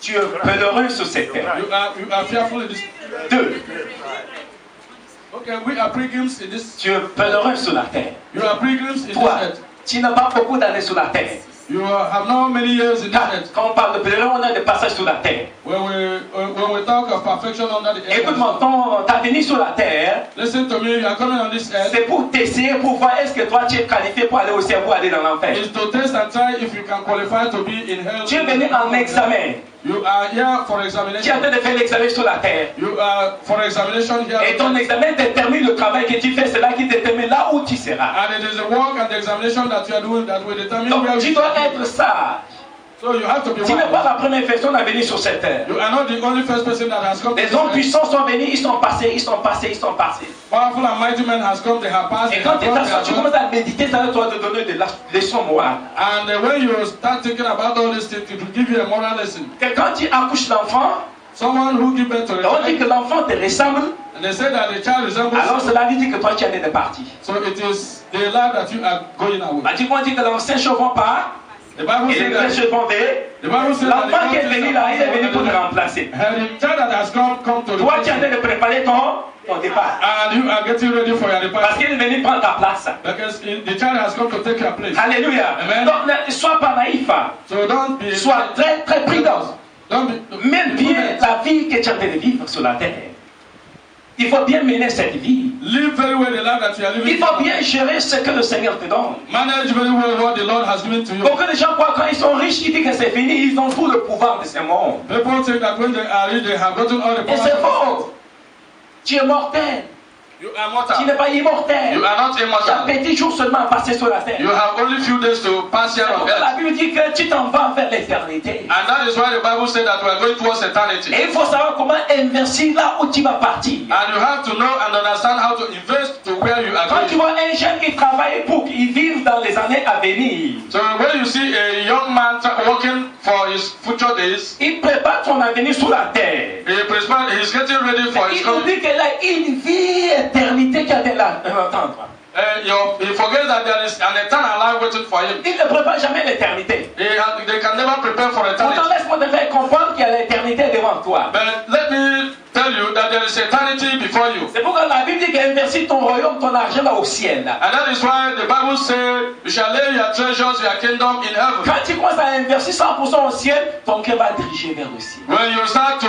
Tu es pèlerin sur cette terre. You are fearful in this. 2. Okay, we are pilgrims in this. Tu es pèlerin sur la terre. You are pilgrims in 3. this earth. Tu n'as pas beaucoup d'années sur la terre. You have not many years in this 4. earth. Quand on parle de pèlerin, on a des passages sur la terre. When we talk of perfection under the earth. Écoute-moi, ta venue sur la terre, Listen to me, you are coming on this earth. c'est pour t'essayer, pour voir est-ce que toi tu es qualifié pour aller au ciel, pour aller dans l'enfer. Is to test and try if you can qualify to be in hell. Tu es venu en examen. You are here for Tu es en examination. train de faire l'examen sur la terre. You are for examination here. Et ton examen détermine le travail que tu fais, c'est là qui détermine là où tu seras. And it is the work and the examination that you are doing that will determine Donc where tu you dois shall be. être sage. So you have to be Tu n'es pas wise. la première personne à venir sur cette terre. You are not the only first person that has come to Les this hommes earth. puissants sont venus, ils sont passés, ils sont passés, ils sont passés. Powerful and mighty men has come, they have passed. Et they quand have tu gone, they t'assois, have tu gone. commences à méditer, ça va te donner des leçons morales. And when you start thinking about all these things, it will give you a moral lesson. Que quand tu accouches l'enfant, Someone who gives birth to a on dit que child, l'enfant te ressemble, and they say that the child resembles alors you. cela veut dire que toi tu es de parti. So it is the life that you are going away. Bah, tu vois, on dit que l'ancien chevron part, The Bible et les says vrais that chevrons vers. the Bible says that L'enfant qui est venu là, il est venu pour te remplacer. and the child that has come to Toi, tu es en replace train you. de préparer ton départ. And you are getting ready for your Parce departure. qu'il est venu prendre ta place. Because the child has come to take your place. Alléluia. Amen. Donc, ne sois pas naïf. So don't be Sois très, très prudent. don't be Mène bien la vie que tu es en train de vivre sur la terre. Il faut bien mener cette vie. live very well the life that you are living. Il faut bien gérer ce que le Seigneur te donne. Manage very well what the Lord has given to you. Beaucoup de gens croient quand ils sont riches, ils disent que c'est fini, ils ont tout le pouvoir de ce monde. People think that when they are rich, they have gotten all the Et power. c'est faux. Tu es mortel. You are Tu mortal. n'es pas immortel. You are not Tu as immortal. petit jour seulement à passer sur la terre. You have only few days to pass here on La earth. Bible dit que tu t'en vas vers l'éternité. And that is why the Bible said that we are going towards eternity. Et il faut savoir comment investir là où tu vas partir. And you have to know and understand how to invest to where you are Quand tu going. vois un jeune qui travaille pour qu'il vive dans les années à venir, So when you see a young man working for his future days, il prépare son avenir sur la terre. he's getting ready for his Il coming. oublie qu'il a une vie éternité qui a de l'entendre. He forgets that there is an eternal life waiting for him. Il ne prépare jamais l'éternité. They can never prepare for Pourtant, eternity. laisse-moi te faire comprendre qu'il y a l'éternité devant toi. But let me tell you that there is eternity before you. C'est pourquoi la Bible dit qu'investir ton royaume, ton argent va au ciel. And that is why the Bible says, you shall lay your treasures, your kingdom in heaven. Quand tu commences à investir 100% au ciel, ton cœur va diriger vers le ciel. When you start to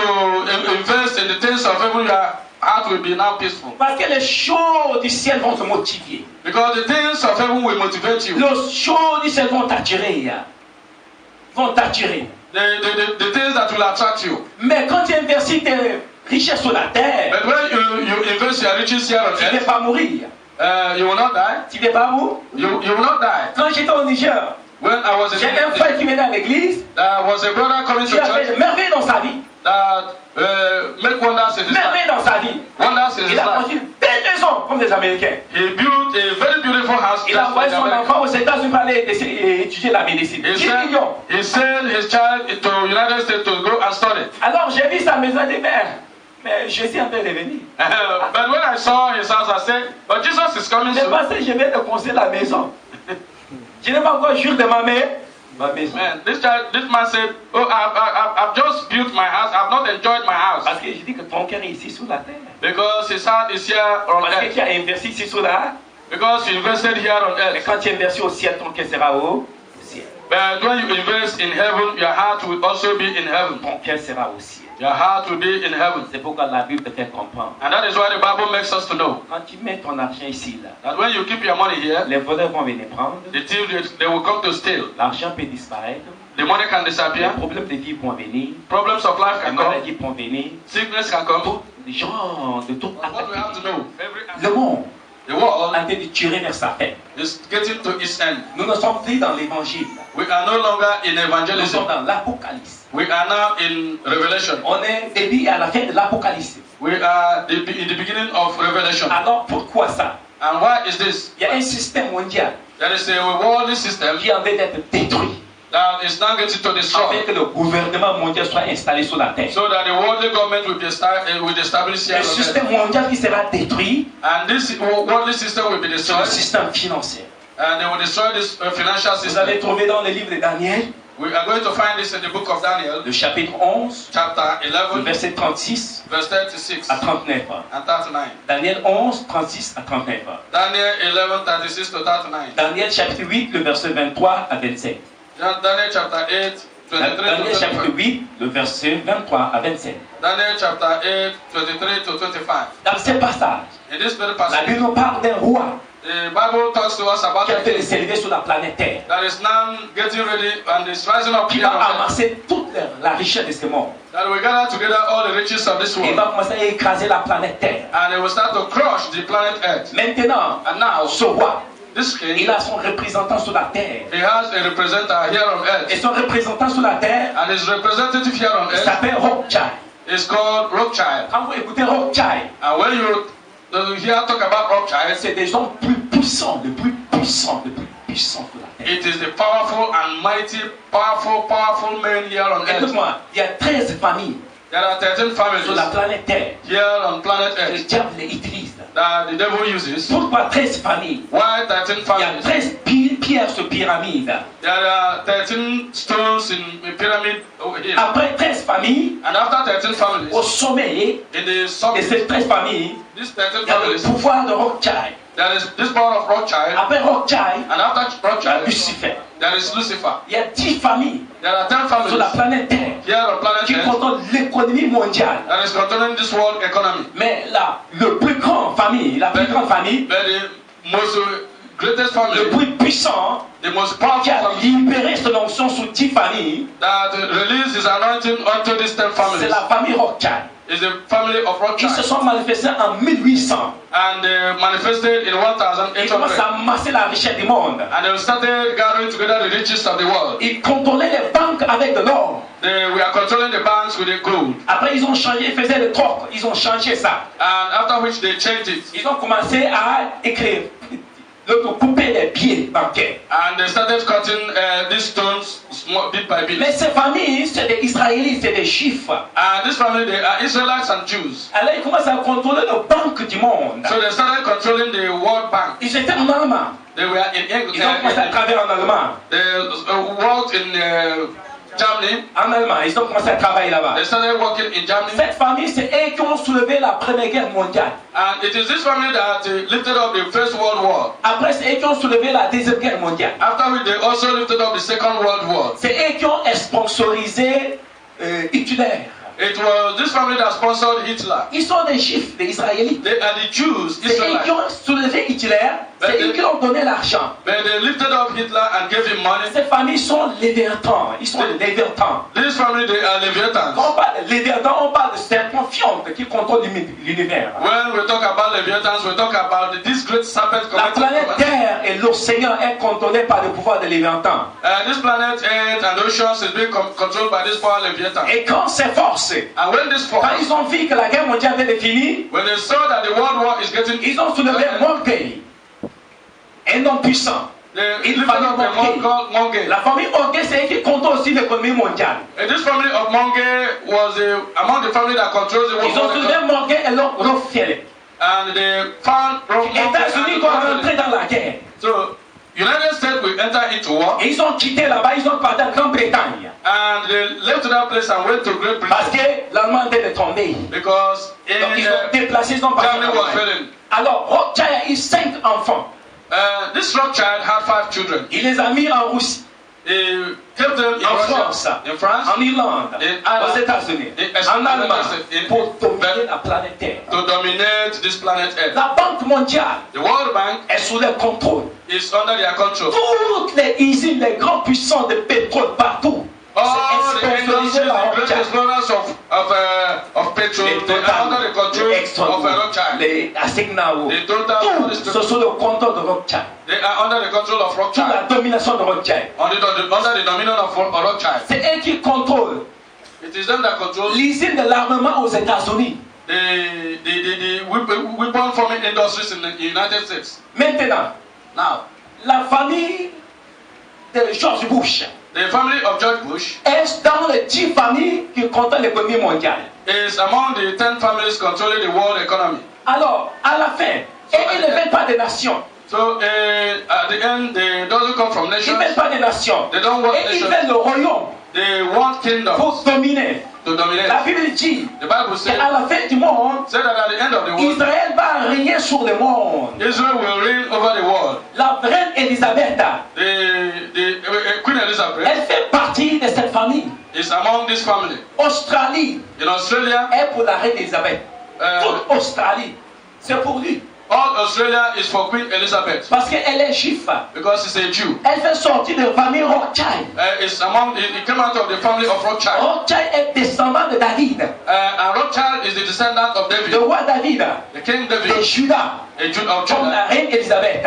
invest in the things of heaven, your heart will be now peaceful. Parce que les choses du ciel vont te motiver. Because the things of heaven will motivate you. Les choses du ciel vont t'attirer. Vont t'attirer. The things that will attract you. Mais quand tu investis tes richesses sur la terre, But when you invest your riches here on tu ne vas earth, pas mourir. you will not die. Tu ne vas pas mourir. You will not die. Quand j'étais au Niger, When I was j'ai un frère qui venait à l'église, there was a brother coming to qui a fait church des merveilles dans sa vie. that make wonders in his Merveilles life. dans sa vie. Wonders in his Il a life. construit une belle maison comme les Américains. He built a very beautiful house. Il a just envoyé like son America. enfant aux États-Unis pour aller étudier la médecine. 10 millions. He sent his child to United States to go and study. Alors j'ai vu sa maison et dit, mais Jésus est en train de venir. But when I saw his house, I said, but Jesus is coming Mais soon. parce que je viens de construire la maison. Je n'ai pas encore juré de ma mère. Ma maison. Man, this man said, oh, I've just built my house. I've not enjoyed my house. Parce que je dis que ton cœur est ici sous la terre. Because his heart is here on Parce que earth. tu as investi ici sous la terre. Because you invested here on Et earth. quand tu investis au ciel, ton cœur sera au ciel. But when you invest in heaven, your heart will also be in heaven. Ton cœur sera au ciel. Your heart will be in heaven. C'est pourquoi la Bible te fait comprendre. And that is why the Bible makes us to know Quand tu mets ton argent ici, là, that when you keep your money here, les voleurs vont venir prendre. the thieves, they will come to steal. L'argent peut disparaître. The money can Les disappear. problèmes de vie vont venir. Problems of life Les can come. maladies vont venir. Sickness can come. Les gens de tout But what we have to know, Le monde the world est en train de tirer vers sa fin. is getting to its end. Nous ne sommes plus dans l'évangile. We are no longer in Nous evangelism. sommes dans l'Apocalypse. We are now in Revelation. On est début à la fin de l'Apocalypse. We are in the beginning of Revelation. Alors pourquoi ça? And why is this? Il y a un système mondial There is a worldly system qui est en train d'être détruit that is now getting to afin destroy, que le gouvernement mondial soit installé sur la terre. so that the worldly government will be established here Le on système earth. mondial qui sera détruit, And this worldly system will be c'est le destroyed, système financier. and they will destroy this financial Vous allez system. trouver dans le livre de Daniel, We are going to find this in the book of Daniel, le chapitre 11, chapter le 11, verset 36 verse 36 à 39. and 39. Daniel 11, 36 à 39. Daniel 11, 36 to 39. Daniel chapitre 8, le verset 23 à 27. Daniel chapter 8, 23 to Daniel chapitre 25. 8, le verset 23 à 27. Daniel chapter 8, 23 to 25. Dans ces passages, In this very la passage, Bible nous parle d'un roi the Bible talks to us about qui est en train de a s'élever sur la planète Terre, that is now getting ready and is rising up qui here va on earth. amasser toute la richesse de ce monde. That we gather together all the riches of this Il world va commencer à écraser la planète Terre. and they will start to crush the planet Earth. Maintenant, And now, ce roi, this king, il a son représentant sur la terre. he has a representative here on Et earth. son représentant sur la terre And his representative here on earth s'appelle Rothschild. is called Rothschild. Quand vous écoutez Rothschild, And when you hear talk about Rothschild, c'est des hommes plus puissants, le plus puissant sur la terre. it is the powerful and mighty, powerful men here on earth. Écoute-moi, il y a 13 familles There are 13 sur la families planète Terre here on planet que le Earth diable les utilise. that the devil uses. Pourquoi 13 familles? Why 13 Il y a families? 13 pierres sur pyramide. There are 13 stones in a pyramid over here. Après 13 familles, And after 13 families, au sommet in the de summit, ces 13 familles, these 13 il y a le families, pouvoir de Rothschild. there is this power of Rothschild, Après Rothschild, and after il y a Rothschild, Lucifer. there is Lucifer. Il y a 10 familles There are 10 sur la families planète Terre here on planet qui Earth contrôlent l'économie mondiale. that is controlling this world economy. Mais le plus grande famille, la plus grande famille, But the most greatest le family, plus puissant, the most powerful qui a family libéré son onction sur 10 familles, that released his anointing unto these 10 c'est families la famille Rothschild. is the family of Ils se Rothschild. sont manifestés en 1800. And they manifested in Ils commencent 1800. à amasser la richesse du monde. And they started gathering together the riches of the world. Ils contrôlaient les banques avec de l'or. We are controlling the banks with the gold. Après, ils ont changé, ils faisaient le troc. Ils ont changé ça. And after which they changed it. Ils ont commencé à écrire, couper les billets bancaires. And they started cutting these stones bit by bit. Mais ces familles, c'est des Israélites, c'est des Juifs. And this family, they are Israelites and Jews. Alors, ils commencent à contrôler les banques du monde. So they started controlling the World Bank. Ils étaient en Allemagne. They were in England. Ils ont commencé à travailler en Allemagne. They worked in Germany. En Allemagne, ils ont commencé à travailler là-bas. They started working in Germany. Cette famille, c'est eux qui ont soulevé la Première Guerre mondiale. And it is this family that lifted up the First World War. Après, c'est eux qui ont soulevé la Deuxième Guerre mondiale. After which they also lifted up the Second World War. C'est eux qui ont sponsorisé Hitler. It was this family that sponsored Hitler. Ils sont des Juifs, des Israélites. They are the Jews, C'est eux Israelites. qui ont soulevé Hitler. C'est eux qui ont donné l'argent. But they lifted up Hitler and gave him money. Ces familles sont Léviathans. Ils sont les Léviathans. This family, they are Leviathans. Quand on parle de Léviathans, on parle de serpents fientes qui contrôlent l'univers. When we talk about Leviathans, we talk about this great serpent La connected planète to us. Terre et l'océan est contrôlé par le pouvoir de Léviathan. This planet Earth and the oceans is being controlled by this power Leviathan. Et quand ces forces, And when this force, quand ils ont vu que la guerre mondiale avait fini, when they saw that the world war is getting, ils ont soulevé Morgueil, un homme puissant. they Une lifted famille up a monk called Monge. La famille Morgueil, c'est eux qui contrôle aussi l'économie mondiale. And this family of Monge was among the family that controls the Ils ont world. soulevé Morgueil et l'ont refait. And they found Les États-Unis doivent rentrer dans la guerre. So United States will enter into war. Et ils ont quitté là-bas, ils ont parti en Grande-Bretagne. And they left that place and went to Great Parce Britain que l'Allemagne était tombée. because Donc ils ont déplacé, ils ont parti en Germany was Allemagne. failing. Alors Rothschild a eu 5 enfants. This Rothschild had 5 children. Il les a mis en Russie. En France, en Irlande, aux États-Unis, en Allemagne, pour dominer la planète Terre. To dominate this planet Earth. La Banque mondiale The World Bank est sous leur contrôle. is under their control. Toutes les usines, les grands puissants de pétrole partout. All the industries, the great explorers of petrol, they are under the control of Rothschild. Les Assignao, The total, ce sont le contrôle de Rothschild. they are under the control of Sous Rothschild. la domination de Rothschild. Under the dominion of Rothschild. C'est eux qui contrôlent It is them that control l'usine de l'armement aux États-Unis. the weapon forming industries in the United States. Maintenant, Now, la famille de George Bush the family of George Bush est dans les 10 familles qui contrôlent l'économie mondiale. is among the 10 families controlling the world economy. Alors, à la fin, ils ne viennent pas des nations. So at the end, they doesn't come from Ils ne nations. viennent pas des nations. They don't want Et ils nations. veulent le royaume They want kingdoms pour dominer. to dominate. La Bible dit The Bible says qu'à la fin du monde, that at the end of the world, Israël va régner sur le monde. Israel will reign over the world. La reine Élisabeth, Queen Elizabeth elle fait partie de cette famille. is among this family. Australie In Australia, est pour la reine Élisabeth. Toute Australie, c'est pour lui. all Australia is for Queen Elizabeth Parce qu'elle est juive. because he's a Jew. Elle fait sortir de la famille Rothschild. It came out of the family of Rothschild. Rothschild est descendant de David. And Rothschild is the descendant of David. Le roi David The King de David, Juda, a Jew of comme la Judah, reine Élisabeth.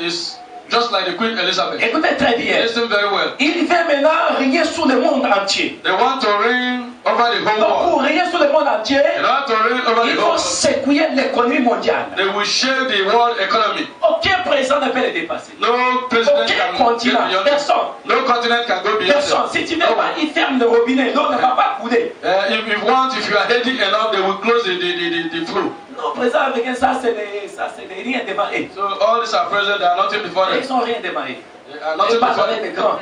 is just like the Queen Elizabeth. Écoutez très bien. Listen very well. Il veut maintenant régner sur le monde entier. They want to reign over the whole Donc world. pour régner sur le monde entier, In order to reign over il the faut whole world, secouer l'économie mondiale. they will share the world economy. Aucun président ne peut les dépasser. No president Aucun can go continent, beyond personne. them. No continent can go beyond Personne. them. Si tu ne veux pas, il ferme le robinet. L'eau ne va pas couler. If you are heady enough, they will close the flow. Non, président américain, ça c'est des rien démarré. So all these are present, they are nothing before Ils them. sont rien démarré. They are Il nothing passe before avec them. les grands.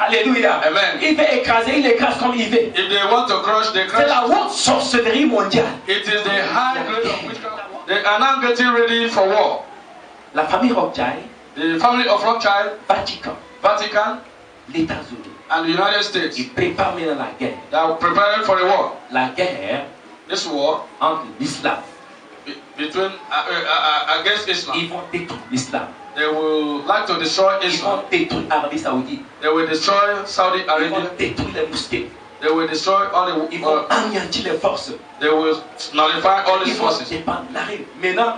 Alléluia. Amen. Il veut écraser, il écrase comme il veut. If they want to crush, they C'est la crush. haute sorcellerie mondiale. It is the high grade of witchcraft. They are now getting ready for war. La famille Rothschild, The family of Rothschild, Vatican, Vatican, les États-Unis, and the United States, ils préparent maintenant la guerre. they are preparing for a war. La guerre This war entre l'islam. between against Islam. Ils vont détruire l'islam. They will like to destroy Ils Islam. vont détruire l'Arabie Saoudite. They will destroy Saudi Ils vont Arabia. détruire les mosquées. They will destroy all Ils the. vont anéantir les forces. They will nullify all Ils these vont forces. dépendre l'Arabe. Maintenant,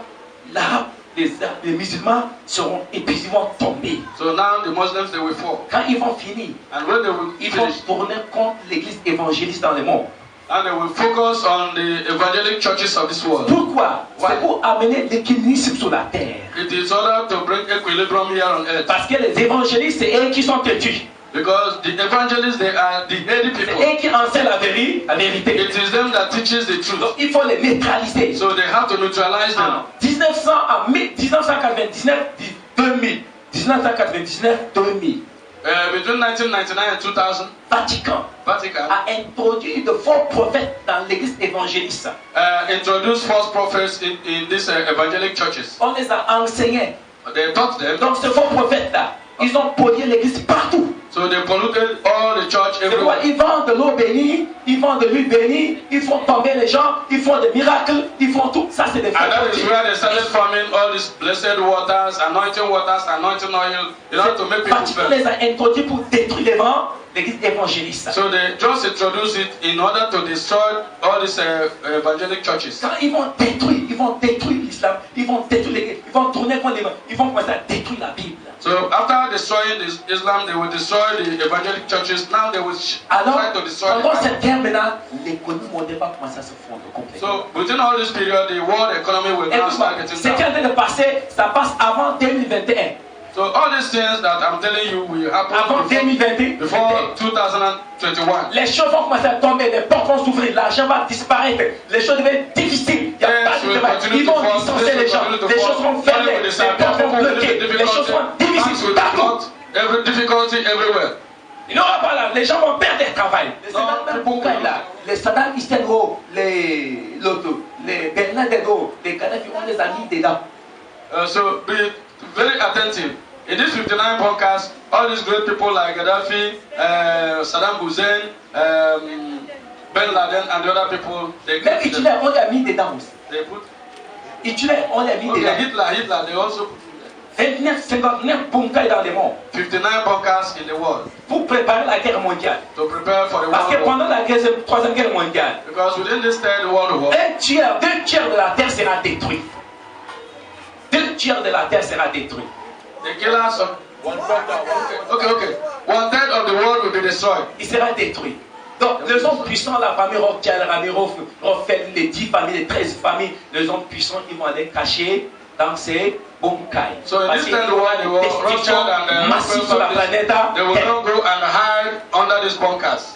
l'Arabe, les musulmans seront épuisés, ils vont tomber. So now the Muslims they will fall, Quand ils vont finir, and when they will ils vont finish, tourner contre l'église évangéliste dans le monde. and they will focus on the evangelic churches of this world. Pourquoi? Why? C'est pour amener l'équilibre sur la terre. It is order to bring equilibrium here on earth. Parce que les évangélistes, c'est eux qui sont têtus. Because the evangelists they are the heady C'est people. eux qui enseignent la vérité. It is them that teaches the Donc truth. il faut les neutraliser. So they have to neutralize them. En 1999, 2000. 1999, 2000. Between 1999 and 2000, Vatican Vatican a introduit de faux prophètes dans l'église évangéliste. introduced false prophets in these evangelic churches. On les a enseignés. They taught them. Donc ces faux prophètes-là, ils ont pollué l'église partout. So they polluted all the church C'est pourquoi everywhere. ils vendent de l'eau bénie, ils vendent de l'huile bénie, ils font tomber les gens, ils font des miracles, ils font tout. Ça c'est des faux And that is prophètes. where they started farming all these blessed waters, anointing oil, in order to make people Vatican fail. les a introduits pour détruire les vents, l'église évangéliste. So they just introduced it in order to destroy all these evangelic churches. Quand ils vont détruire l'islam, ils vont détruire l'église, ils vont tourner contre les vents, ils vont commencer à détruire la Bible. So after destroying this Islam, they will destroy the evangelic churches. Now they will Alors, try to destroy the pendant Bible. cette guerre maintenant, l'économie mondiale va commencer à se fondre complètement. So within all this period, the world economy will now Écoute-moi, start getting ce qui est en down. train de passer, ça passe avant 2021. So all these things that I'm telling you will happen Avant 2021. before 2021. Les choses vont commencer à tomber, les portes vont s'ouvrir, l'argent va disparaître, les choses deviennent difficiles, il n'y a pas de travail, ils vont licencier les gens, les choses vont fermer, les portes vont bloquer, les choses vont difficiles partout. Every difficulty everywhere. Il n'y aura pas là, les gens vont perdre leur travail. Les Saddam là, les Saddam Hussein, les Bernardino, les Kadhafi, on les a mis dedans. So be very attentive. In these 59 bunkers, all these great people like Gaddafi, Saddam Hussein, Ben Laden, and the other people, they Même Hitler, on l'a mis dedans aussi. They put. Hitler, on l'a mis dedans. Hitler, they also put. 59 bunkers dans le monde. 59 bunkers in the world. Pour préparer la guerre mondiale. To prepare for the Parce que world war. pendant la troisième guerre mondiale, Because within this third world war, 2 tiers de la terre sera détruit. 2 tiers de la terre sera détruit. The killers of okay. 1/3 of the world will be destroyed. Il sera détruit. Donc, les hommes puissants, la famille Rothschild, Rockefeller, les 10 familles, les 13 familles, les hommes puissants, ils vont aller cacher dans ces bunkers. So in this third world war, Rothschild and massive sur la planète, they will not go and hide under these bunkers.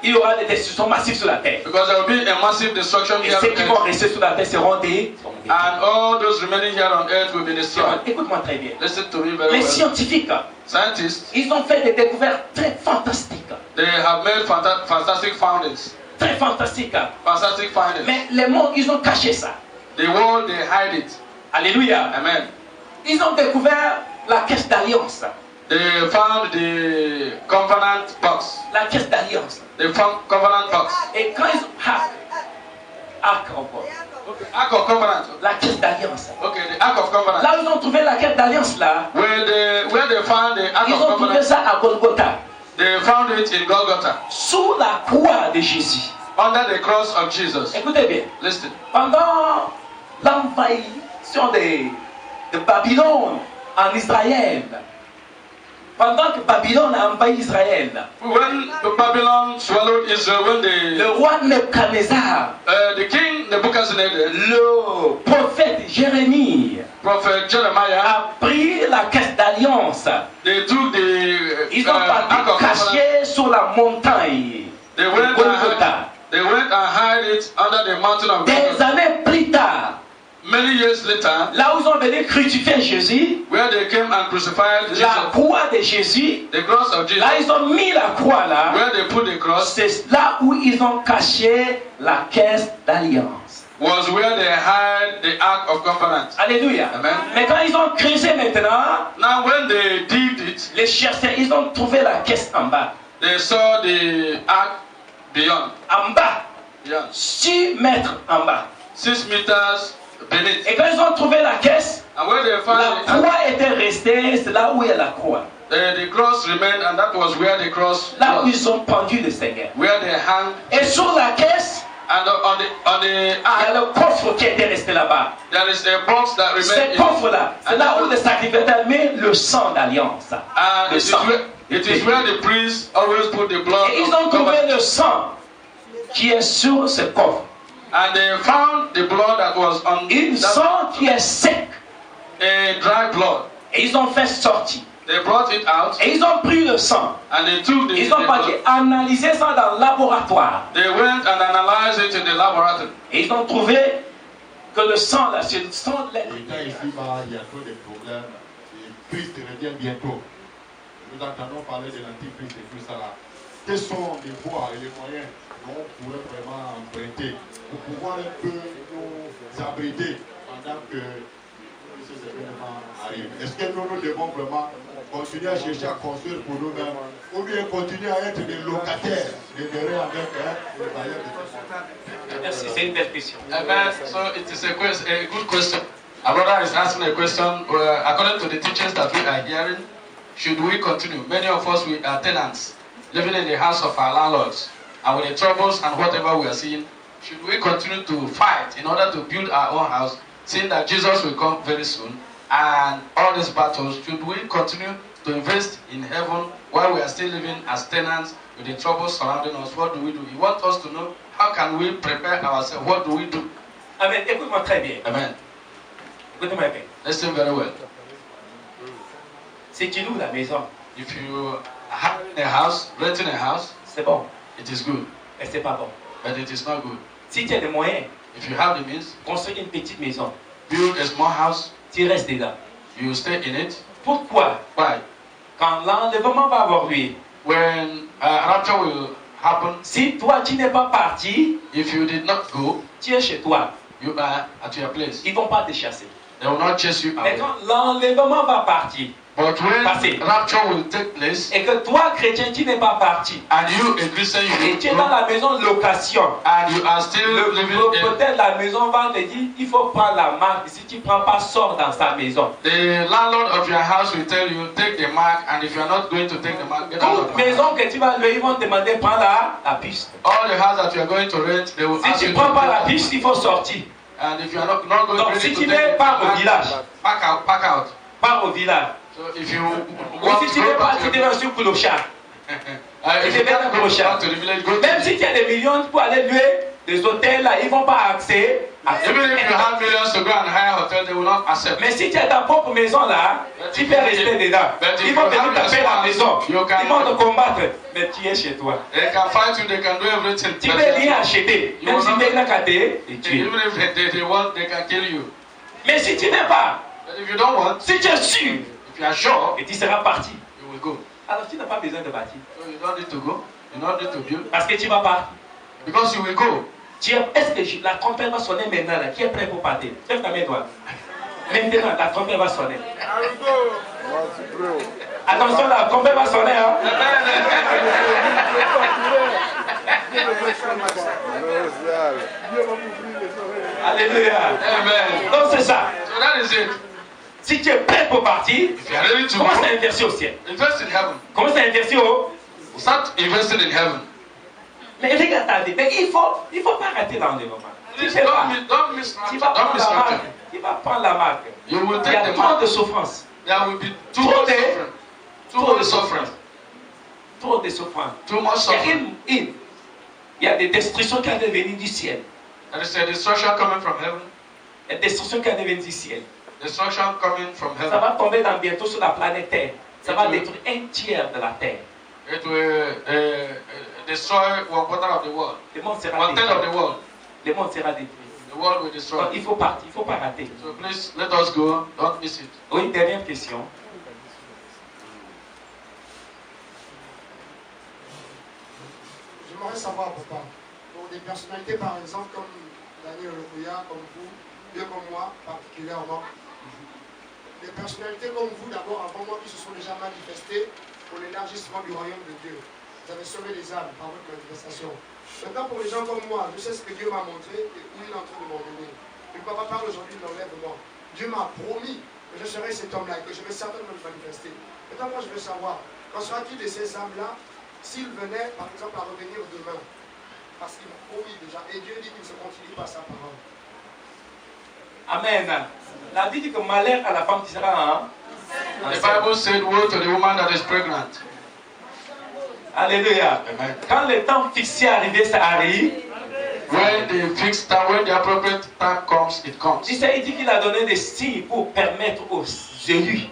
Il y aura des destructions massives sur la terre. Because there will be a massive destruction Et here ceux on qui vont earth. rester sur la terre seront des... And all those remaining here on earth will be destroyed. Écoute-moi très bien. Listen to me very Les well. scientifiques, Scientists, ils ont fait des découvertes très fantastiques. they have made fantastic findings. Très fantastiques. Fantastic findings. Mais les mondes, ils ont caché ça. The world, they hide it. Alléluia. Amen. Ils ont découvert la caisse d'alliance. They found the covenant box. La caisse d'alliance. They found covenant box. Et quand ils ont... Arc encore. Okay. Ark of Covenant. La caisse d'alliance. Okay, the Ark of Covenant. Là où ils ont trouvé la caisse d'alliance là, Where they found the Ark ils of ont trouvé Covenant, ça à Golgotha. they found it in Golgotha. Sous la croix de Jésus. Under the cross of Jesus. Écoutez bien. Listen. Pendant l'envahissement de Babylone en Israël, pendant que Babylone a envahi Israël, When Babylon swallowed Israel, when le roi Nebuchadnezzar, the king Nebuchadnezzar, le prophète Jérémie, prophet Jeremiah, a pris la caisse d'alliance. they took the Ils ont Ark parti of Covenant. caché sur la montagne They de went Golgotha. and hid it under the mountain of Des Golgotha. années plus tard, Many years later, là où ils ont venu crucifier Jésus, where they came and crucified Jesus, la croix de Jésus, the cross of Jesus, là ils ont mis la croix là, where they put the cross, c'est là où ils ont caché la caisse d'alliance. was where they hid the Ark of Covenant. Alléluia. Amen. Mais quand ils ont creusé maintenant, Now when they digged it, les chercheurs, ils ont trouvé la caisse en bas. they saw the Ark beyond. En bas. Yeah. 6 mètres en bas. 6 meters beneath. Et quand ils ont trouvé la caisse, And where they found la the Ark, croix était restée, c'est là où il y a la croix. the cross remained, and that was where the cross Là où was. ils ont pendu le Seigneur. Where they hung, Et sur la caisse, and on the il y a Ark, le coffre qui était resté là-bas. there is a box that Ce remained. coffre-là, c'est là où le sacrificateur met le sang d'alliance. And Le it is sang. where the priest always put the blood Et ils of ont trouvé covenant. le sang qui est sur ce coffre. And they found the blood that was on Un that, sang qui est sec. a dry blood. Et ils ont fait sortir. They brought it out Et ils ont pris le sang. and they took the Ils ont parti blood. analyser ça dans le laboratoire. They went and analyzed it in the laboratory. Et ils ont trouvé que le sang là, c'est le sang de l'être. Et quand ici-bas, il y a trop de problèmes, et Christ revient bientôt. Nous entendons parler de l'antichrist et tout ça là. Quels sont les voies et les moyens qu'on pourrait vraiment emprunter pour pouvoir un peu nous abriter pendant que ces événements arrivent? Est-ce que nous devons vraiment continuer à chercher à construire pour nous-mêmes ou bien continuer à être des locataires, des terrains avec les bailleurs de Merci, c'est une belle question. Amen. So it is a good question. Our brother is asking a question. According to the teachings that we are hearing, should we continue? Many of us, we are tenants, living in the house of our landlords, and with the troubles and whatever we are seeing, should we continue to fight in order to build our own house, seeing that Jesus will come very soon, and all these battles, should we continue to invest in heaven while we are still living as tenants with the troubles surrounding us? What do we do? He wants us to know, how can we prepare ourselves? What do we do? Amen. Écoute-moi très bien. Amen. Écoute-moi bien. Listen very well. Si tu loues la maison, If you have a house, renting a house, c'est bon. it is good, Mais c'est pas bon. but it is not good. Si tu as les moyens, If you have the means, construire une petite maison, build a small house, tu restes dedans. you stay in it. Pourquoi? Why? Quand l'enlèvement va avoir lieu, When rapture will happen, si toi tu n'es pas parti, if you did not go, tu es chez toi. you are at your place. Ils ne vont pas te chasser. They will not chase you Mais away. quand l'enlèvement va partir, passé. Rapture will take place. Et que toi, chrétien, tu n'es pas parti. And you, a Christian, et tu es dans la maison de location. And you are still le propriétaire de la maison va te dire, il faut prendre la marque. Si tu ne prends pas, sors dans sa maison. The landlord of your house will tell you, take the mark, and if you are not going to take the mark, get out of toute maison que tu vas louer, ils vont te demander, prends la piste. All the house that you are going to rent, they will ask si you tu ne prends pas la piste, il faut sortir. And if you are not going donc, to si tu n'es pas au village, pack out. Pas au village. So if you si tu n'es pas, tu te vas sur Koulocha. Même si tu as des millions pour aller louer des hôtels, là, ils ne vont pas accéder. Even if you have millions to go and hire a hotel, they will not accept. Mais si tu as ta propre maison là, tu peux rester dedans. Ils vont venir taper la maison. Ils vont te combattre. Mais tu es chez toi. They can fight you, they can do everything. Tu peux rien acheter. Même si tu es là, et tu es. Even if they want, they can kill you. Mais si tu n'es pas, but if you don't want, si tu es sûr, if you are sure, et tu seras parti, you will go. Alors tu n'as pas besoin de bâtir. So you don't need to go. You don't need to build. Parce que tu vas pas. Because you will go. Est-ce que la trompette va sonner maintenant là? Qui est prêt pour partir? Lève ta main droite. Maintenant, la trompette va sonner. Attention, la trompette va sonner. Hein? Alléluia. Amen. Donc c'est ça. So that is it. Si tu es prêt pour partir, commence à investir au ciel. Invest in heaven. Commence à investir au. Start investing in heaven. Mais regarde ta vie. Mais il faut pas rater l'enlèvement. Don't miss tu vas prendre la marque. Il y a trop de souffrance. There will be too much suffering. Trop de souffrance. Too much suffering. Il y a des destructions qui allaient venir du ciel. There is a destruction coming from heaven. Il y a des destructions qui allaient venir du ciel. Destruction coming from heaven. Ça va tomber bientôt sur la planète Terre. Ça va détruire un tiers de la Terre. It will destroy 1/4 of the world. Le monde sera 1/10 of the world. Le monde sera détruit. The world will destroy. Donc, il faut pas rater. So please let us go. Don't miss it. Oui, une dernière question. J'aimerais savoir, papa, pour des personnalités par exemple comme Daniel Olokuya, comme vous, deux comme moi particulièrement, des personnalités comme vous d'abord avant moi qui se sont déjà manifestées pour l'élargissement du royaume de Dieu. Vous avez sauvé les âmes par votre manifestation. Maintenant pour les gens comme moi, je sais ce que Dieu m'a montré et où il est en train de m'emmener. Et papa parle aujourd'hui de l'enlèvement. Dieu m'a promis que je serai cet homme-là et que je vais certainement me manifester. Maintenant moi je veux savoir, qu'en sera-t-il de ces âmes-là s'ils venaient par exemple à revenir demain? Parce qu'il m'a promis déjà. Et Dieu dit qu'il ne se continue pas sa parole. Amen. La Bible dit que malheur à la femme qui sera The Bible said, woe to the woman that is pregnant. Alléluia. Quand le temps fixé est arrivé, ça arrive. When the fixed time, when the appropriate time comes, it comes. Il dit qu'il a donné des signes pour permettre aux élus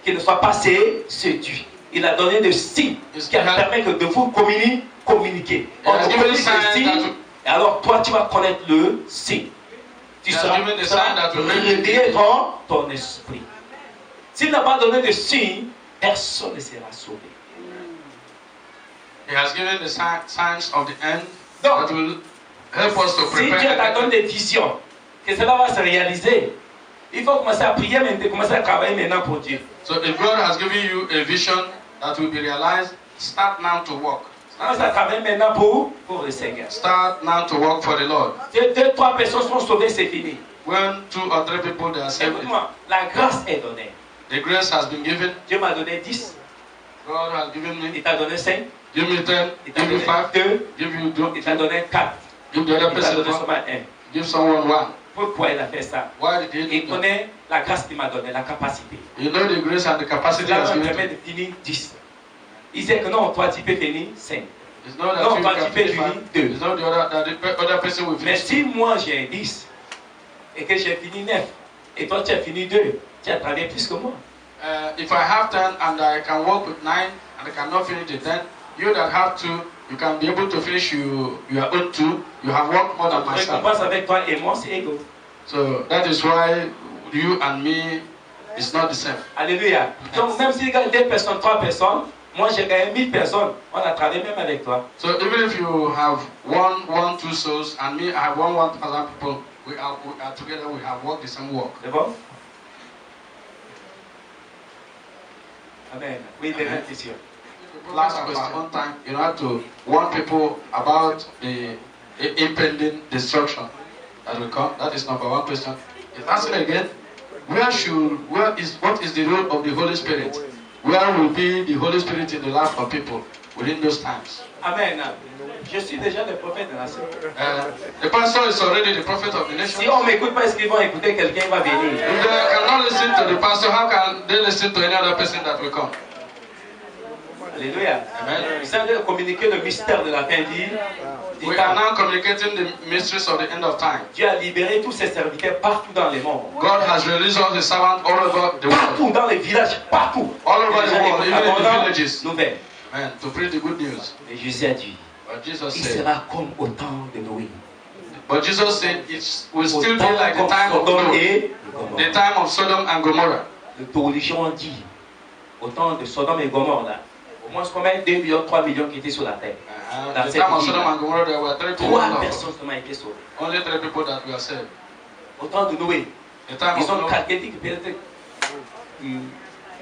qui ne soient pas séduits. Il a donné des signes qui permettent de vous communiquer. On te communique des signes, et alors toi tu vas connaître le signe. Tu seras réveillé dans ton esprit. S'il n'a pas donné de signes, personne ne sera sauvé. He has given the signs of the end that will help us to prepare. Si Dieu t'a donné des visions, que cela va se réaliser, il faut commencer à prier maintenant, commencer à travailler maintenant pour Dieu. So if God has given you a vision that will be realized, start now to work. Commence à travailler maintenant pour le Seigneur. Start now to work for the Lord. 2-3 personnes sont sauvées, c'est fini. When 2 or 3 people they are saved, la grâce est donnée. the grace has been given. Dieu m'a donné 10. God has given me. Il t'a donné 5. Give me 10. Give me 5. 2. Give you 2. Il t'a donné 4. Give the other Il t'a donné person seulement 1. Give someone 1. Pourquoi il a fait ça? Why did he do Il that? connaît la grâce qu'il m'a donnée, la capacité. You know the grace and the capacity Cela has va me given permettre to de finir 10. Il sait que non, toi tu peux finir 5. It's not that Non, you toi can tu peux finish finir 5. 2. It's not the other that the other person will Mais finish. si moi j'ai 10 et que j'ai fini 9 et toi tu as fini 2, tu as travaillé plus que moi. If I have 10 and I can work with 9 and I cannot finish the 10, you that have 2, you can be able to finish your own 2. You have worked more than La myself. récompense avec toi et moi c'est égaux. So that is why you and me is not the same. Alléluia. Donc même si il gagne 2 personnes, 3 personnes, moi j'ai gagné 1000 personnes, on a travaillé même avec toi. So even if you have 2 souls and me, I have 1,000 people, we are together, we have worked the same work. C'est bon? Amen. Oui, Amen. Last question. One time, you have to warn people about the impending destruction that will come. That is number one question. Answer again. What is the role of the Holy Spirit? Where will be the Holy Spirit in the life of people within those times? Amen. Je suis déjà le prophète de la nation. The pastor is already the prophet of the nation. Si on m'écoute pas, est-ce qu'ils vont écouter quelqu'un qui va venir? If they cannot listen to the pastor, how can they listen to any other person that will come? Alléluia. Amen. Vous savez communiquer le mystère de la fin dit. We are now communicating the mysteries of the end of time. Dieu a libéré tous ses serviteurs partout dans le monde. God has released all His servants all over the world. Partout dans les villages, partout. All over the world, even in the villages. Nouvelle. Amen. To preach the good news. Et Jésus a dit. Il sera comme au temps de Noé. But Jesus said it will still be like the time of Noé, the time of Sodom and Gomorrah. Le théologien dit, au temps de Sodome et Gomorrhe, là, au moins combien 2 millions, 3 millions qui étaient sur la terre. The time of Sodom and Gomorrah, there were 3 3 personnes seulement étaient sauvées. Only 3 people that were saved. Au temps de Noé, ils ont calculé que peut-être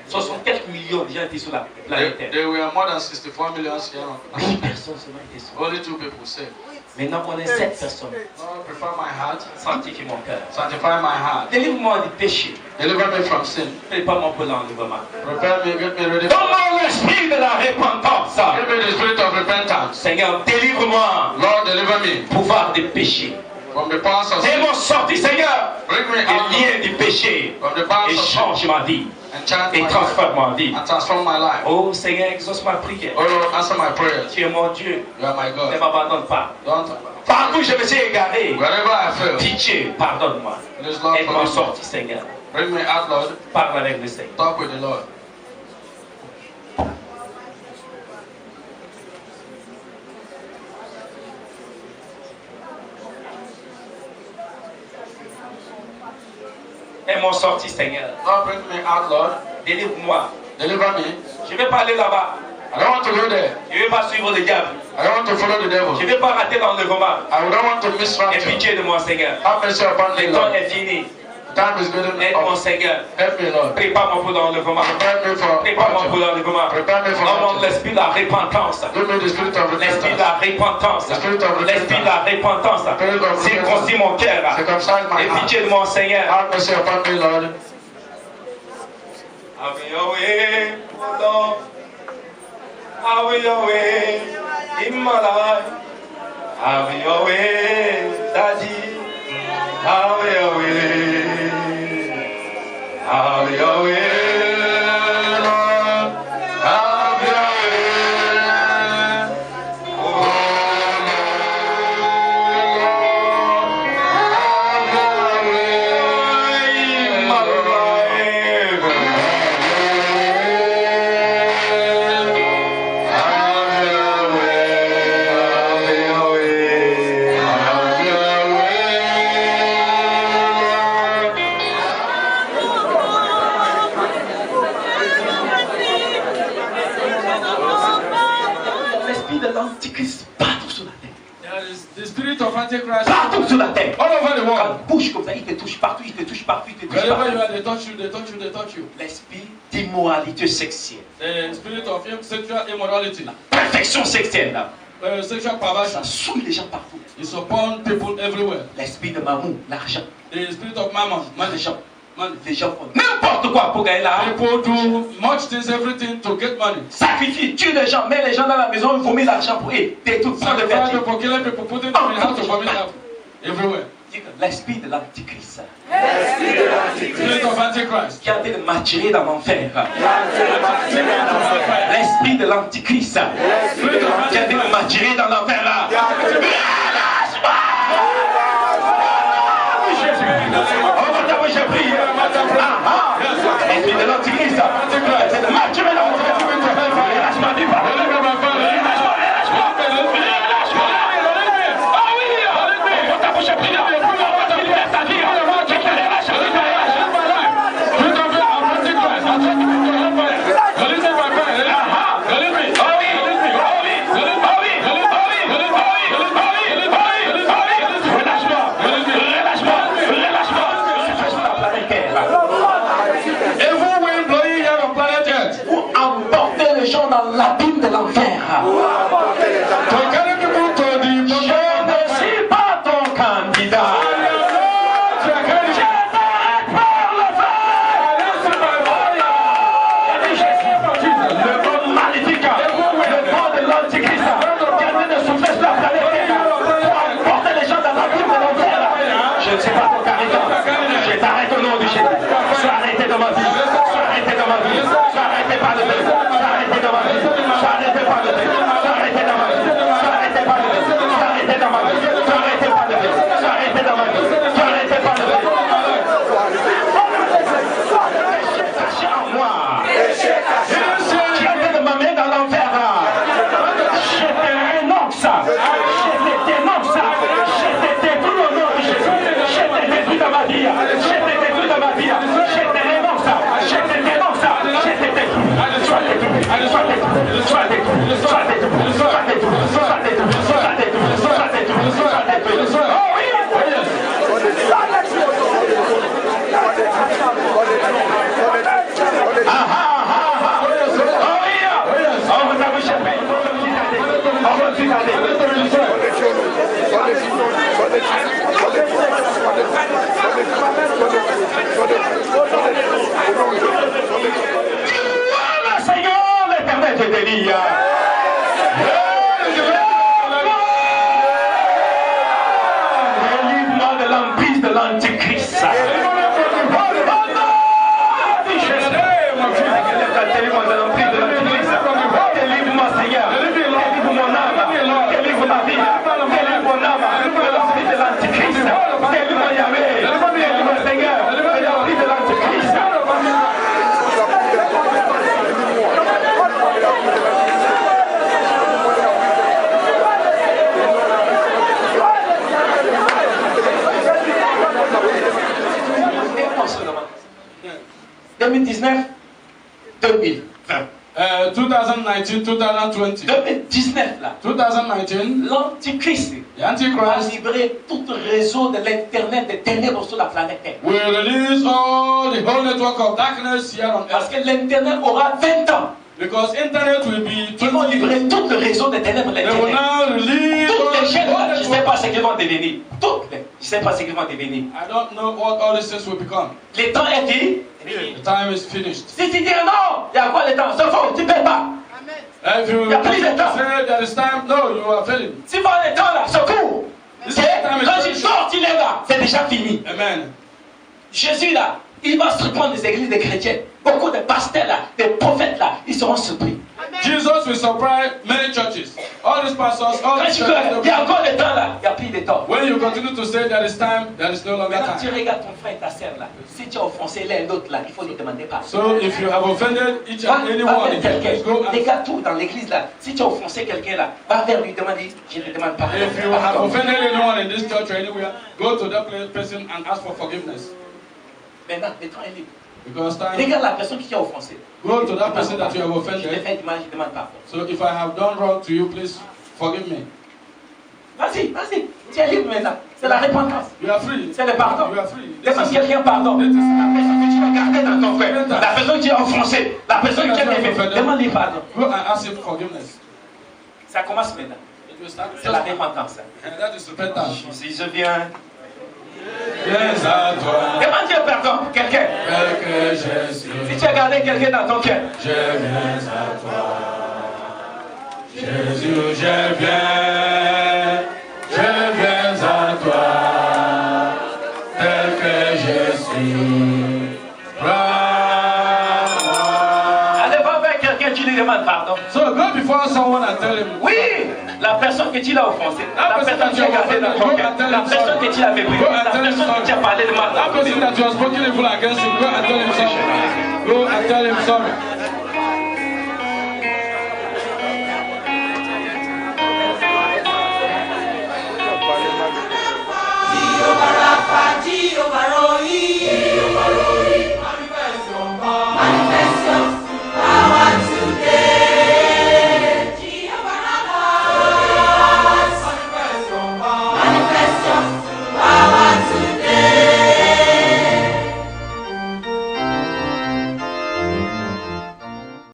60 quelques millions de gens étaient sur la planète Terre. There were more than 64 million here. 8 personnes seulement étaient sauvées. Only 2 people saved. Maintenant, on est 7 personnes. Lord, prepare my heart. Sanctifie mon cœur. Sanctify my heart. Délivre-moi du péché. Deliver me from sin. Prépare-moi pour l'enlèvement. Prepare me, get me ready. Donne-moi l'esprit de la repentance. Give me the spirit of repentance. Seigneur, délivre-moi. Lord, deliver me. Pouvoir des péchés. From the powers of sin. Fais-moi sortir, Seigneur. Bring me des out liens du péché. From the powers et of change sin. ma vie. Et transforme ma vie. And transform my life. Oh Seigneur, exauce ma prière. Oh Lord, answer my prayers. Tu es mon Dieu. You are my God. Ne m'abandonne pas. Don't. Partout où je me suis égaré. Wherever I fail. Pitié, pardonne-moi. Aide-moi à sortir, Seigneur. Bring me out, Lord. Parle avec le Seigneur. Talk with the Lord. Aide-moi à sortir, Seigneur. Lord, bring me out, Lord. Délivre-moi. Deliver me. Je ne vais pas aller là-bas. I don't want to go there. Je ne vais pas suivre le diable. I don't want to follow the devil. Je ne vais pas rater l'enlèvement. I don't want to miss rapture. Aie pitié de moi, Seigneur. Have mercy upon me, Le temps Lord. est fini. Time is getting Aide-moi, up. Seigneur. Help me, Lord. Prépare-moi pour l'enlèvement. Prepare me for Prépare-moi pour rapture. l'enlèvement. Prepare me for Donne-moi rapture. l'esprit de la repentance. Give me the spirit of L'esprit de repentance. la repentance. The spirit of L'esprit de la repentance. Spirit of Circoncis mon cœur. Circumcise my Aie heart. pitié de moi, Seigneur. Have mercy upon me, Lord. Have your way, Lord. Have your way in my life. Have your way, Daddy. Have your way. Have your way, Lord. Have your way. Oh, Lord. Have your way in my life. Have your way. Have your way. Have your way. L'esprit de l'antichrist partout sur la terre. There is the spirit of Antichrist. Partout sur la terre. All over the world. Quand bouge comme ça, il te touche partout, il te touche partout, il te touche Wherever you partout. are, they touch you, they touch you, they touch you. L'esprit d'immoralité sexuelle. The spirit of sexual immorality. Perfection sexuelle là. Sexual perversion. Ça souille les gens partout. It's upon people everywhere. L'esprit de mammon, l'argent. The spirit of mammon, money. L'argent. Les gens font n'importe quoi pour gagner l'argent. People do much things, everything to get money. Sacrifie, tue les gens, mets les gens dans la maison, vomit l'argent pour eux. T'es tout ça de Sacrifice faire. people, killing people, putting them in house to commit harm. Everywhere. L'esprit de l'antichrist. Spirit of Antichrist. Qui a été m'attirer dans l'enfer. L'esprit de l'antichrist. Qui a été m'attirer dans l'enfer là. J'ai pris. L'esprit de l'antichrist. Qui a été m'attirer dans l'enfer. Lâche-moi du bas. suis allé. Le Seigneur, l'Éternel te bénit. Délivre-moi de l'emprise de l'Antichrist. Délivre-moi de l'emprise de l'Antichrist. Délivre-moi, Seigneur. Délivre mon âme. Délivre ma vie. Délivre mon âme de l'emprise de l'Antichrist. Délivre Yahweh. Délivre Seigneur de l'emprise de l'Antichrist. « 2019, 2020. 2019, 2020. 2019 là. 2019. L'Antichrist a libéré tout réseau de l'internet des ténèbres sur la planète Terre. We release all the whole network of darkness here on earth. Parce que l'internet aura 20 ans. Because internet will be 20 Ils vont libérer tout le réseau des ténèbres de l'internet. Toutes les chaînes là, je ne sais pas ce qu'ils vont devenir. Toutes les, je ne sais pas ce qu'ils vont devenir. I don't know what all these things will become. Le temps est dit. The time is finished. Si tu dis non, il y a quoi le temps? C'est faux, tu ne peux pas. If you say there is time, no, you are failing. Si vous avez le temps là, secours. Quand tu sors, tu es là, c'est déjà fini. Amen. Jésus là, il va surprendre les églises des chrétiens. Beaucoup de pasteurs là, des prophètes là, ils seront surpris. Jesus will surprise many churches. All these pastors, all these churches. Il y a encore le temps là, il n'y a plus de temps. When you continue to say there is time, there is no longer Quand tu time. regardes ton frère et ta sœur là, si tu as offensé l'un et l'autre là, il faut lui demander pardon. So if you have offended each and anyone, quelqu'un, go and regarde tout dans l'église là. Si tu as offensé quelqu'un là, va vers lui demander, je lui demande pardon. if you have offended anyone in this church or anywhere, go to that person and ask for forgiveness. Maintenant, le temps est libre. Because time. Regarde la personne qui t'a offensé. Go to that person that you have Je offended. te fais du mal, je demande pardon. So if I have done wrong to you, please forgive me. Vas-y, vas-y. Tu es libre maintenant. C'est la repentance. You are free. C'est le pardon. You are free. Demande quelqu'un pardon. La personne que tu as gardée dans ton frère. La personne qui a offensé. La personne qui a fait. Demande-lui pardon. Go and ask him forgiveness. Ça commence maintenant. It will start. C'est la repentance. And that is repentance. Si je viens. Viens à toi. Demande Dieu pardon. Quelqu'un. Que Jésus. Si tu as gardé quelqu'un dans ton cœur. Je viens à toi. Jésus, je viens. Je viens à toi. Tel que je suis. Allez va vers quelqu'un, tu lui demandes pardon. So go before someone and tell him. Oui. La personne que tu l'as offensé, la personne que tu as gardée dans ton cœur, la personne que tu as méprisée, la personne que tu as parlé de mal. That person that you have spoken evil against him, go and tell him sorry. Go and tell him sorry.